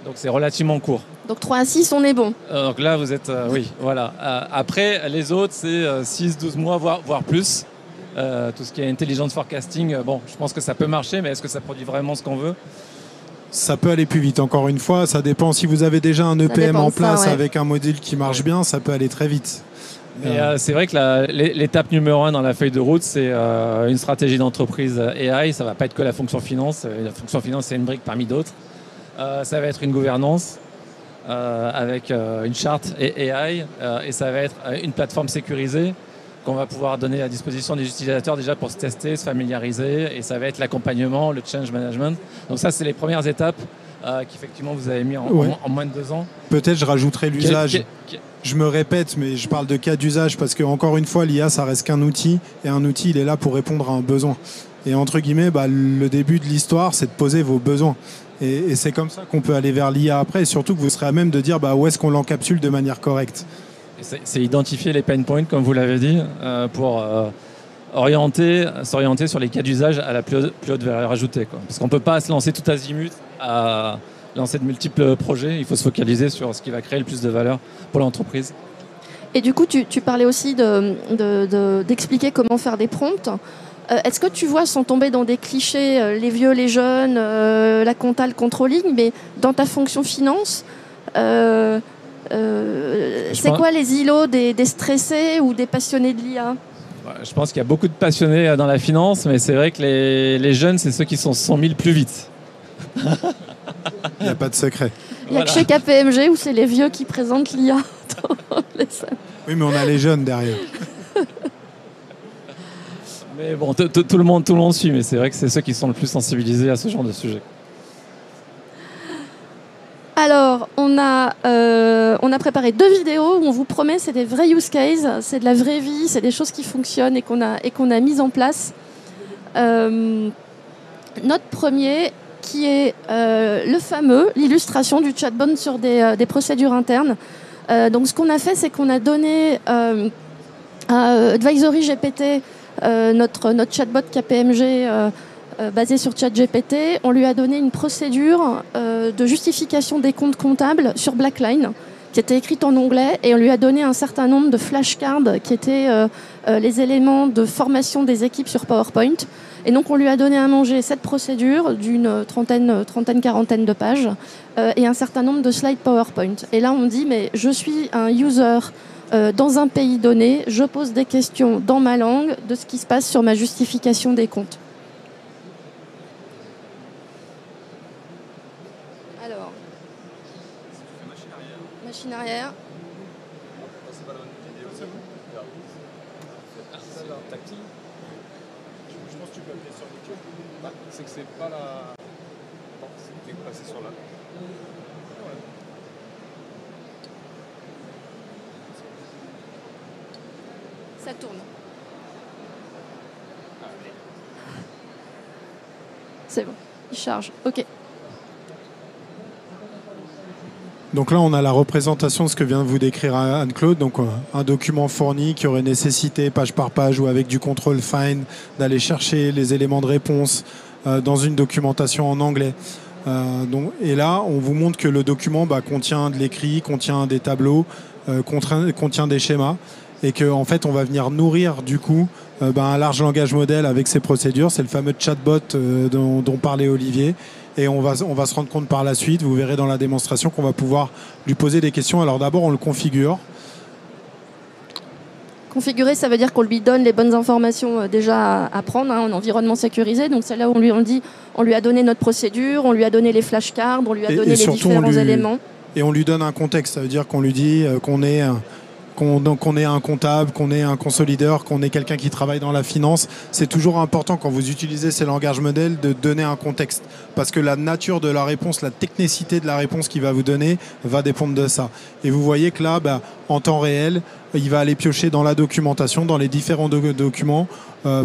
Donc c'est relativement court. Donc 3 à 6, on est bon. Donc là, vous êtes... oui, voilà. Après, les autres, c'est 6-12 mois, voire plus. Tout ce qui est intelligent forecasting, je pense que ça peut marcher, mais est-ce que ça produit vraiment ce qu'on veut ? Ça peut aller plus vite, encore une fois. Ça dépend. Si vous avez déjà un EPM en place avec un module qui marche bien, ça peut aller très vite. Mais c'est vrai que l'étape numéro 1 dans la feuille de route, c'est une stratégie d'entreprise AI. Ça ne va pas être que la fonction finance. La fonction finance, c'est une brique parmi d'autres. Ça va être une gouvernance avec une charte AI et ça va être une plateforme sécurisée qu'on va pouvoir donner à disposition des utilisateurs déjà pour se tester, se familiariser, et ça va être l'accompagnement, le change management. Donc ça, c'est les premières étapes qu'effectivement vous avez mis en moins de 2 ans. Peut-être je rajouterai l'usage. Je me répète, mais je parle de cas d'usage parce que, encore une fois, l'IA, ça reste qu'un outil, et un outil, il est là pour répondre à un besoin. Et entre guillemets, le début de l'histoire, c'est de poser vos besoins. Et c'est comme ça qu'on peut aller vers l'IA après, et surtout que vous serez à même de dire où est-ce qu'on l'encapsule de manière correcte. C'est identifier les pain points, comme vous l'avez dit, pour s'orienter sur les cas d'usage à la plus haute valeur ajoutée, quoi. Parce qu'on ne peut pas se lancer tout azimut à lancer de multiples projets. Il faut se focaliser sur ce qui va créer le plus de valeur pour l'entreprise. Et du coup, tu parlais aussi d'expliquer comment faire des prompts. Est-ce que tu vois, sans tomber dans des clichés, les vieux, les jeunes, la compta, le controlling, mais dans ta fonction finance, c'est quoi les îlots des stressés ou des passionnés de l'IA ? Je pense qu'il y a beaucoup de passionnés dans la finance, mais c'est vrai que les jeunes, c'est ceux qui sont 100 000 plus vite. Il n'y a pas de secret. Il n'y a que chez KPMG où c'est les vieux qui présentent l'IA dans les salles. Oui, mais on a les jeunes derrière. Mais bon, tout le monde suit, mais c'est vrai que c'est ceux qui sont le plus sensibilisés à ce genre de sujet. Alors, on a préparé 2 vidéos où on vous promet, c'est des vrais use cases, c'est de la vraie vie, c'est des choses qui fonctionnent et qu'on a mises en place. Notre premier, qui est l'illustration du chatbot sur des procédures internes. Donc, ce qu'on a fait, c'est qu'on a donné à Advisory GPT, notre chatbot KPMG, basé sur ChatGPT, on lui a donné une procédure de justification des comptes comptables sur Blackline, qui était écrite en anglais, et on lui a donné un certain nombre de flashcards qui étaient les éléments de formation des équipes sur PowerPoint. Et donc on lui a donné à manger cette procédure d'une quarantaine de pages et un certain nombre de slides PowerPoint. Et là on dit, mais je suis un user dans un pays donné, je pose des questions dans ma langue de ce qui se passe sur ma justification des comptes. Alors, machine arrière. Tactile. Je pense que tu peux appuyer sur YouTube. C'est que c'est pas la. Non, c'est déplacé sur la. Ça tourne. C'est bon, il charge. Ok. Donc là, on a la représentation de ce que vient de vous décrire Anne-Claude. Donc un document fourni qui aurait nécessité, page par page ou avec du control find, d'aller chercher les éléments de réponse dans une documentation en anglais. Et là, on vous montre que le document contient de l'écrit, contient des tableaux, contient des schémas. Et qu'en fait, on va venir nourrir du coup un large langage modèle avec ces procédures. C'est le fameux chatbot dont parlait Olivier. Et on va se rendre compte par la suite, vous verrez dans la démonstration, qu'on va pouvoir lui poser des questions. Alors d'abord, on le configure. Configurer, ça veut dire qu'on lui donne les bonnes informations déjà à prendre, en environnement sécurisé. Donc c'est là où on lui a donné notre procédure, on lui a donné les flashcards, on lui a donné les différents éléments. Et on lui donne un contexte, ça veut dire qu'on lui dit qu'on est un comptable, qu'on est un consolideur, qu'on est quelqu'un qui travaille dans la finance. C'est toujours important quand vous utilisez ces langages modèles de donner un contexte. Parce que la nature de la réponse, la technicité de la réponse qu'il va vous donner va dépendre de ça. Et vous voyez que là, en temps réel, il va aller piocher dans la documentation, dans les différents documents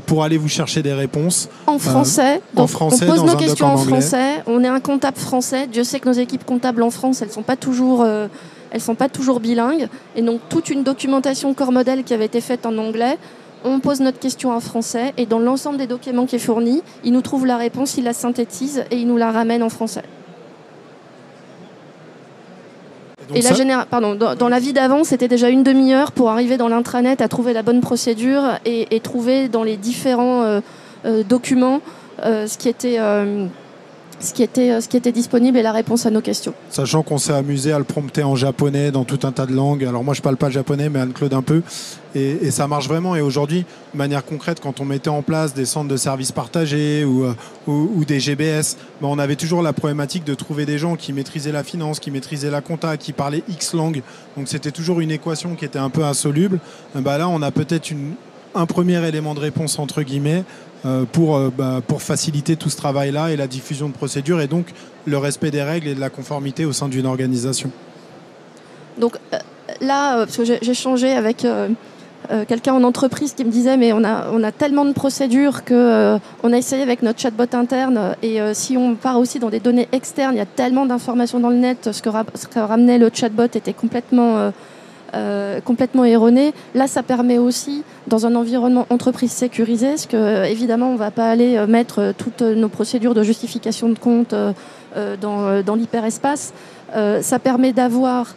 pour aller vous chercher des réponses. En français. En français, on pose dans nos un questions doc en en anglais. français. On est un comptable français. Dieu sait que nos équipes comptables en France, elles ne sont pas toujours bilingues. Et donc, toute une documentation corps modèle qui avait été faite en anglais, on pose notre question en français. Et dans l'ensemble des documents qui est fourni, il nous trouve la réponse, il la synthétise et il nous la ramène en français. Et dans la vie d'avant, c'était déjà une demi-heure pour arriver dans l'intranet à trouver la bonne procédure et trouver dans les différents documents ce qui était disponible et la réponse à nos questions. Sachant qu'on s'est amusé à le prompter en japonais dans tout un tas de langues. Alors moi je parle pas le japonais, mais Anne-Claude un peu. Et ça marche vraiment. Et aujourd'hui, de manière concrète, quand on mettait en place des centres de services partagés ou des GBS, on avait toujours la problématique de trouver des gens qui maîtrisaient la finance, qui maîtrisaient la compta, qui parlaient X langues. Donc c'était toujours une équation qui était un peu insoluble. Là, on a peut-être un premier élément de réponse entre guillemets pour faciliter tout ce travail-là et la diffusion de procédures et donc le respect des règles et de la conformité au sein d'une organisation. Donc là, parce que j'ai changé avec quelqu'un en entreprise qui me disait mais on a tellement de procédures qu'on a essayé avec notre chatbot interne et si on part aussi dans des données externes, il y a tellement d'informations dans le net, ce que ramenait le chatbot était complètement erroné. Là, ça permet aussi, dans un environnement entreprise sécurisé, parce que évidemment, on ne va pas aller mettre toutes nos procédures de justification de compte dans l'hyperespace. Ça permet d'avoir,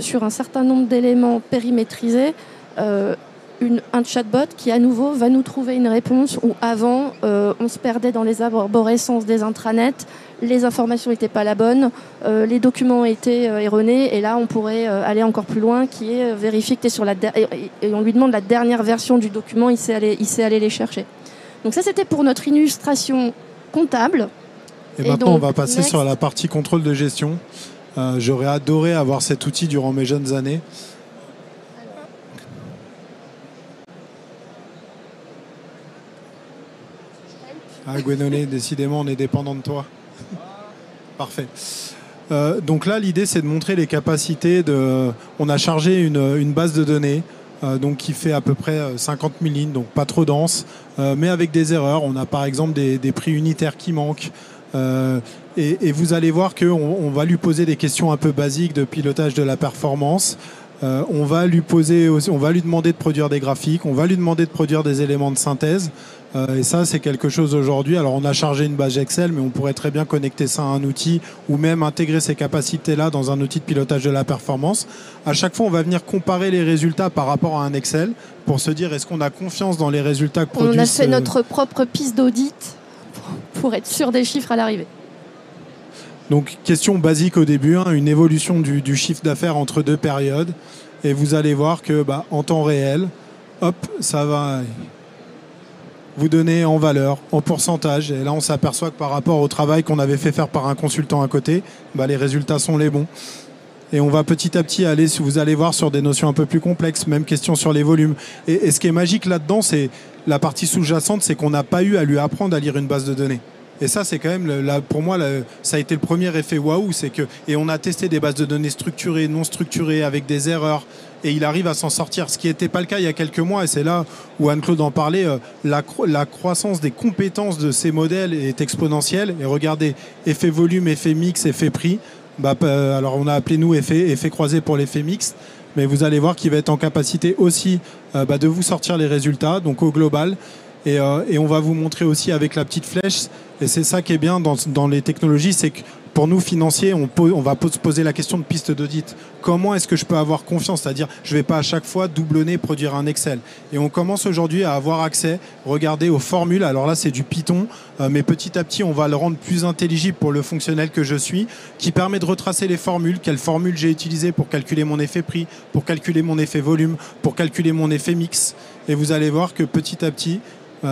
sur un certain nombre d'éléments périmétrisés, un chatbot qui, à nouveau, va nous trouver une réponse où, avant, on se perdait dans les arborescences des intranets, les informations n'étaient pas la bonne, les documents étaient erronés, et là, on pourrait aller encore plus loin, qui est vérifier que tu es sur et on lui demande la dernière version du document, il sait aller les chercher. Donc ça, c'était pour notre illustration comptable. Et maintenant, on va passer sur la partie contrôle de gestion. J'aurais adoré avoir cet outil durant mes jeunes années. Ah, Gwenolé, décidément, on est dépendant de toi. Parfait. Donc là, l'idée, c'est de montrer les capacités de... On a chargé une base de données donc qui fait à peu près 50 000 lignes, donc pas trop dense, mais avec des erreurs. On a par exemple des prix unitaires qui manquent. Et vous allez voir qu'on va lui poser des questions un peu basiques de pilotage de la performance. On va lui demander de produire des graphiques, on va lui demander de produire des éléments de synthèse. Et ça, c'est quelque chose aujourd'hui. Alors, on a chargé une base Excel, mais on pourrait très bien connecter ça à un outil ou même intégrer ces capacités-là dans un outil de pilotage de la performance. À chaque fois, on va venir comparer les résultats par rapport à un Excel pour se dire est-ce qu'on a confiance dans les résultats que produisent. On a fait notre propre piste d'audit pour être sûr des chiffres à l'arrivée. Donc, question basique au début, une évolution du chiffre d'affaires entre deux périodes. Et vous allez voir que en temps réel, hop, ça va vous donner en valeur, en pourcentage. Et là, on s'aperçoit que par rapport au travail qu'on avait fait faire par un consultant à côté, les résultats sont les bons. Et on va petit à petit aller, si vous allez voir, sur des notions un peu plus complexes. Même question sur les volumes. Et ce qui est magique là-dedans, c'est la partie sous-jacente, c'est qu'on n'a pas eu à lui apprendre à lire une base de données. Et ça, c'est quand même, pour moi, ça a été le premier effet waouh. Et on a testé des bases de données structurées, non structurées, avec des erreurs. Et il arrive à s'en sortir, ce qui n'était pas le cas il y a quelques mois. Et c'est là où Anne-Claude en parlait. La croissance des compétences de ces modèles est exponentielle. Et regardez, effet volume, effet mix, effet prix. Alors on a appelé nous effet croisé pour l'effet mixte. Mais vous allez voir qu'il va être en capacité aussi de vous sortir les résultats, donc au global. Et on va vous montrer aussi avec la petite flèche, et c'est ça qui est bien dans les technologies, c'est que pour nous, financiers, on va se poser la question de piste d'audit. Comment est-ce que je peux avoir confiance? C'est-à-dire, je ne vais pas à chaque fois doublonner, produire un Excel. Et on commence aujourd'hui à avoir accès, regarder aux formules. Alors là, c'est du Python, mais petit à petit, on va le rendre plus intelligible pour le fonctionnel que je suis, qui permet de retracer les formules. Quelles formules j'ai utilisées pour calculer mon effet prix, pour calculer mon effet volume, pour calculer mon effet mix. Et vous allez voir que petit à petit,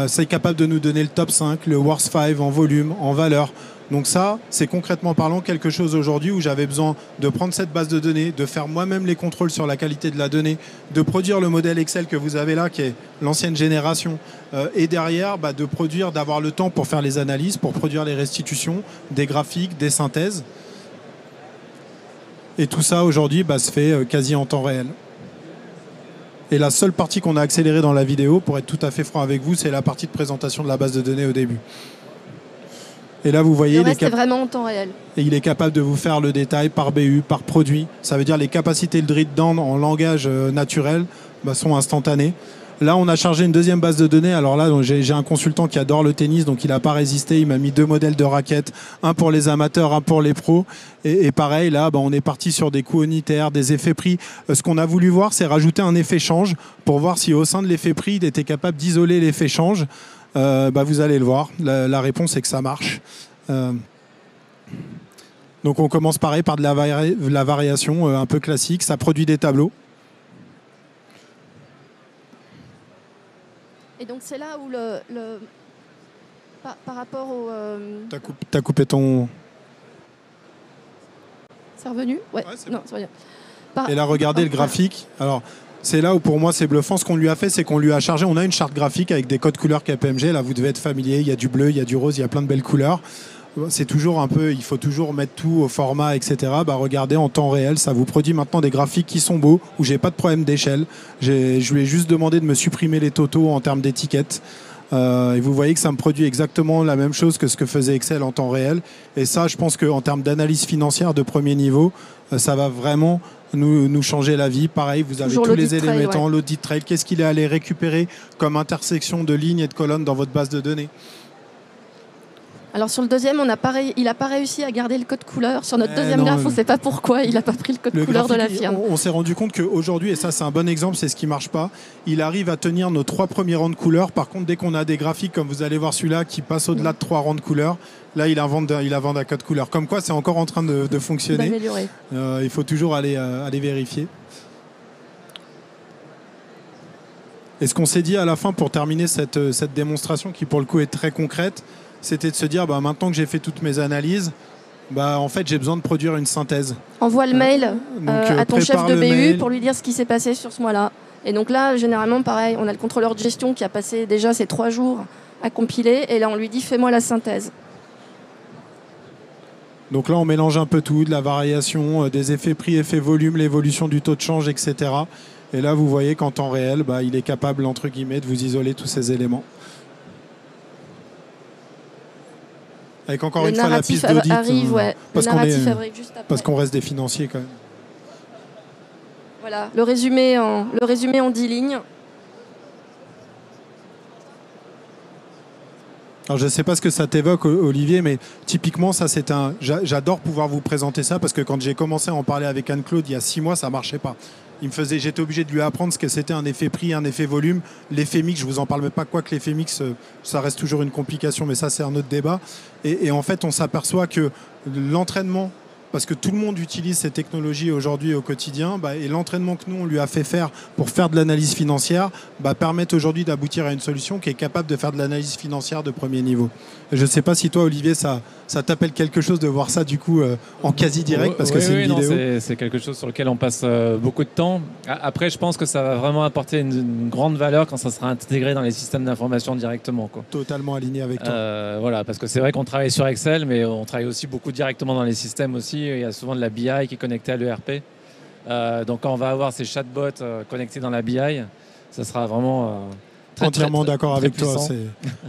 c'est capable de nous donner le top 5, le worst 5 en volume, en valeur. Donc ça, c'est concrètement parlant quelque chose aujourd'hui où j'avais besoin de prendre cette base de données, de faire moi-même les contrôles sur la qualité de la donnée, de produire le modèle Excel que vous avez là, qui est l'ancienne génération, et derrière, de produire, d'avoir le temps pour faire les analyses, pour produire les restitutions, des graphiques, des synthèses. Et tout ça, aujourd'hui, se fait quasi en temps réel. Et la seule partie qu'on a accélérée dans la vidéo, pour être tout à fait franc avec vous, c'est la partie de présentation de la base de données au début. Et là, vous voyez, le reste est vraiment en temps réel. Et il est capable de vous faire le détail par BU, par produit. Ça veut dire les capacités de drill down en langage naturel sont instantanées. Là, on a chargé une deuxième base de données. Alors là, j'ai un consultant qui adore le tennis, donc il n'a pas résisté. Il m'a mis 2 modèles de raquettes, un pour les amateurs, un pour les pros. Et pareil, là, on est parti sur des coûts unitaires, des effets prix. Ce qu'on a voulu voir, c'est rajouter un effet change pour voir si au sein de l'effet prix, il était capable d'isoler l'effet change. Vous allez le voir. La réponse est que ça marche. Donc on commence pareil par de la variation un peu classique. Ça produit des tableaux. Et donc c'est là où par rapport au... T'as coupé ton... C'est revenu? Ouais, non, c'est revenu. Et là, regardez le graphique. Alors, c'est là où pour moi c'est bluffant. Ce qu'on lui a fait, c'est qu'on lui a chargé. On a une charte graphique avec des codes couleurs KPMG. Là, vous devez être familier. Il y a du bleu, il y a du rose, il y a plein de belles couleurs. C'est toujours un peu, il faut toujours mettre tout au format, etc. Regardez en temps réel, ça vous produit maintenant des graphiques qui sont beaux, où j'ai pas de problème d'échelle. Je lui ai juste demandé de me supprimer les totaux en termes d'étiquettes. Et vous voyez que ça me produit exactement la même chose que ce que faisait Excel en temps réel. Et ça, je pense qu'en termes d'analyse financière de premier niveau, ça va vraiment nous changer la vie. Pareil, vous avez toujours tous les éléments, l'audit trail, qu'est-ce qu'il est allé récupérer comme intersection de lignes et de colonnes dans votre base de données. Alors sur le deuxième, il n'a pas réussi à garder le code couleur. Sur notre deuxième graphe, on ne sait pas pourquoi il n'a pas pris le code couleur de la firme. On s'est rendu compte qu'aujourd'hui, et ça c'est un bon exemple, c'est ce qui ne marche pas, il arrive à tenir nos 3 premiers rangs de couleurs. Par contre, dès qu'on a des graphiques, comme vous allez voir celui-là, qui passe au-delà de 3 rangs de couleurs, là il invente un code couleur. Comme quoi, c'est encore en train de fonctionner. D'améliorer. Il faut toujours aller vérifier. Et ce qu'on s'est dit à la fin, pour terminer cette démonstration, qui pour le coup est très concrète, c'était de se dire, maintenant que j'ai fait toutes mes analyses, en fait, j'ai besoin de produire une synthèse. Envoie le mail à ton chef de BU pour lui dire ce qui s'est passé sur ce mois-là. Et donc là, généralement, pareil, on a le contrôleur de gestion qui a passé déjà ces 3 jours à compiler, et là, on lui dit « fais-moi la synthèse ». Donc là, on mélange un peu tout, de la variation, des effets prix, effets volume, l'évolution du taux de change, etc. Et là, vous voyez qu'en temps réel, il est capable, entre guillemets, de vous isoler tous ces éléments. Avec encore une fois la piste d'audit. Le narratif arrive juste après. Parce qu'on reste des financiers quand même. Voilà, le résumé en 10 lignes. Alors je ne sais pas ce que ça t'évoque, Olivier, mais typiquement, ça c'est j'adore pouvoir vous présenter ça parce que quand j'ai commencé à en parler avec Anne-Claude il y a 6 mois, ça ne marchait pas. J'étais obligé de lui apprendre ce que c'était un effet prix, un effet volume. L'effet mix, je ne vous en parle même pas, quoique l'effet mix, ça reste toujours une complication, mais ça c'est un autre débat. Et en fait, on s'aperçoit que l'entraînement, parce que tout le monde utilise ces technologies aujourd'hui au quotidien, et l'entraînement que nous, on lui a fait faire pour faire de l'analyse financière, permettent aujourd'hui d'aboutir à une solution qui est capable de faire de l'analyse financière de premier niveau. Et je ne sais pas si toi, Olivier, ça t'appelle quelque chose de voir ça du coup en quasi direct, parce que c'est une vidéo. C'est quelque chose sur lequel on passe beaucoup de temps. Après, je pense que ça va vraiment apporter une grande valeur quand ça sera intégré dans les systèmes d'information directement, quoi. Totalement aligné avec toi. Voilà, parce que c'est vrai qu'on travaille sur Excel, mais on travaille aussi beaucoup directement dans les systèmes aussi. Il y a souvent de la BI qui est connectée à l'ERP. Donc quand on va avoir ces chatbots connectés dans la BI, ça sera vraiment entièrement d'accord avec toi. Puissant.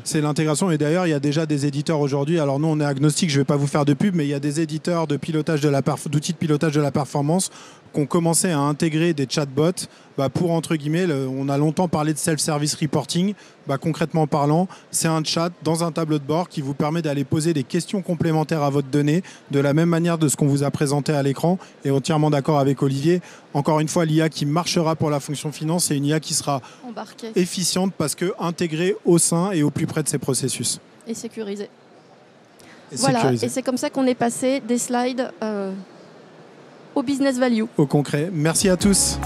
C'est l'intégration. Et d'ailleurs, il y a déjà des éditeurs aujourd'hui. Alors nous, on est agnostique, je ne vais pas vous faire de pub, mais il y a des éditeurs d'outils de pilotage de la performance qui ont commencé à intégrer des chatbots pour, entre guillemets, on a longtemps parlé de self-service reporting. Concrètement parlant, c'est un chat dans un tableau de bord qui vous permet d'aller poser des questions complémentaires à votre donnée de la même manière de ce qu'on vous a présenté à l'écran. Et entièrement d'accord avec Olivier. Encore une fois, l'IA qui marchera pour la fonction finance, c'est une IA qui sera efficiente parce que intégrée au sein et au plus près de ses processus. Et sécurisée. Voilà, et c'est comme ça qu'on est passé des slides au business value. Au concret. Merci à tous.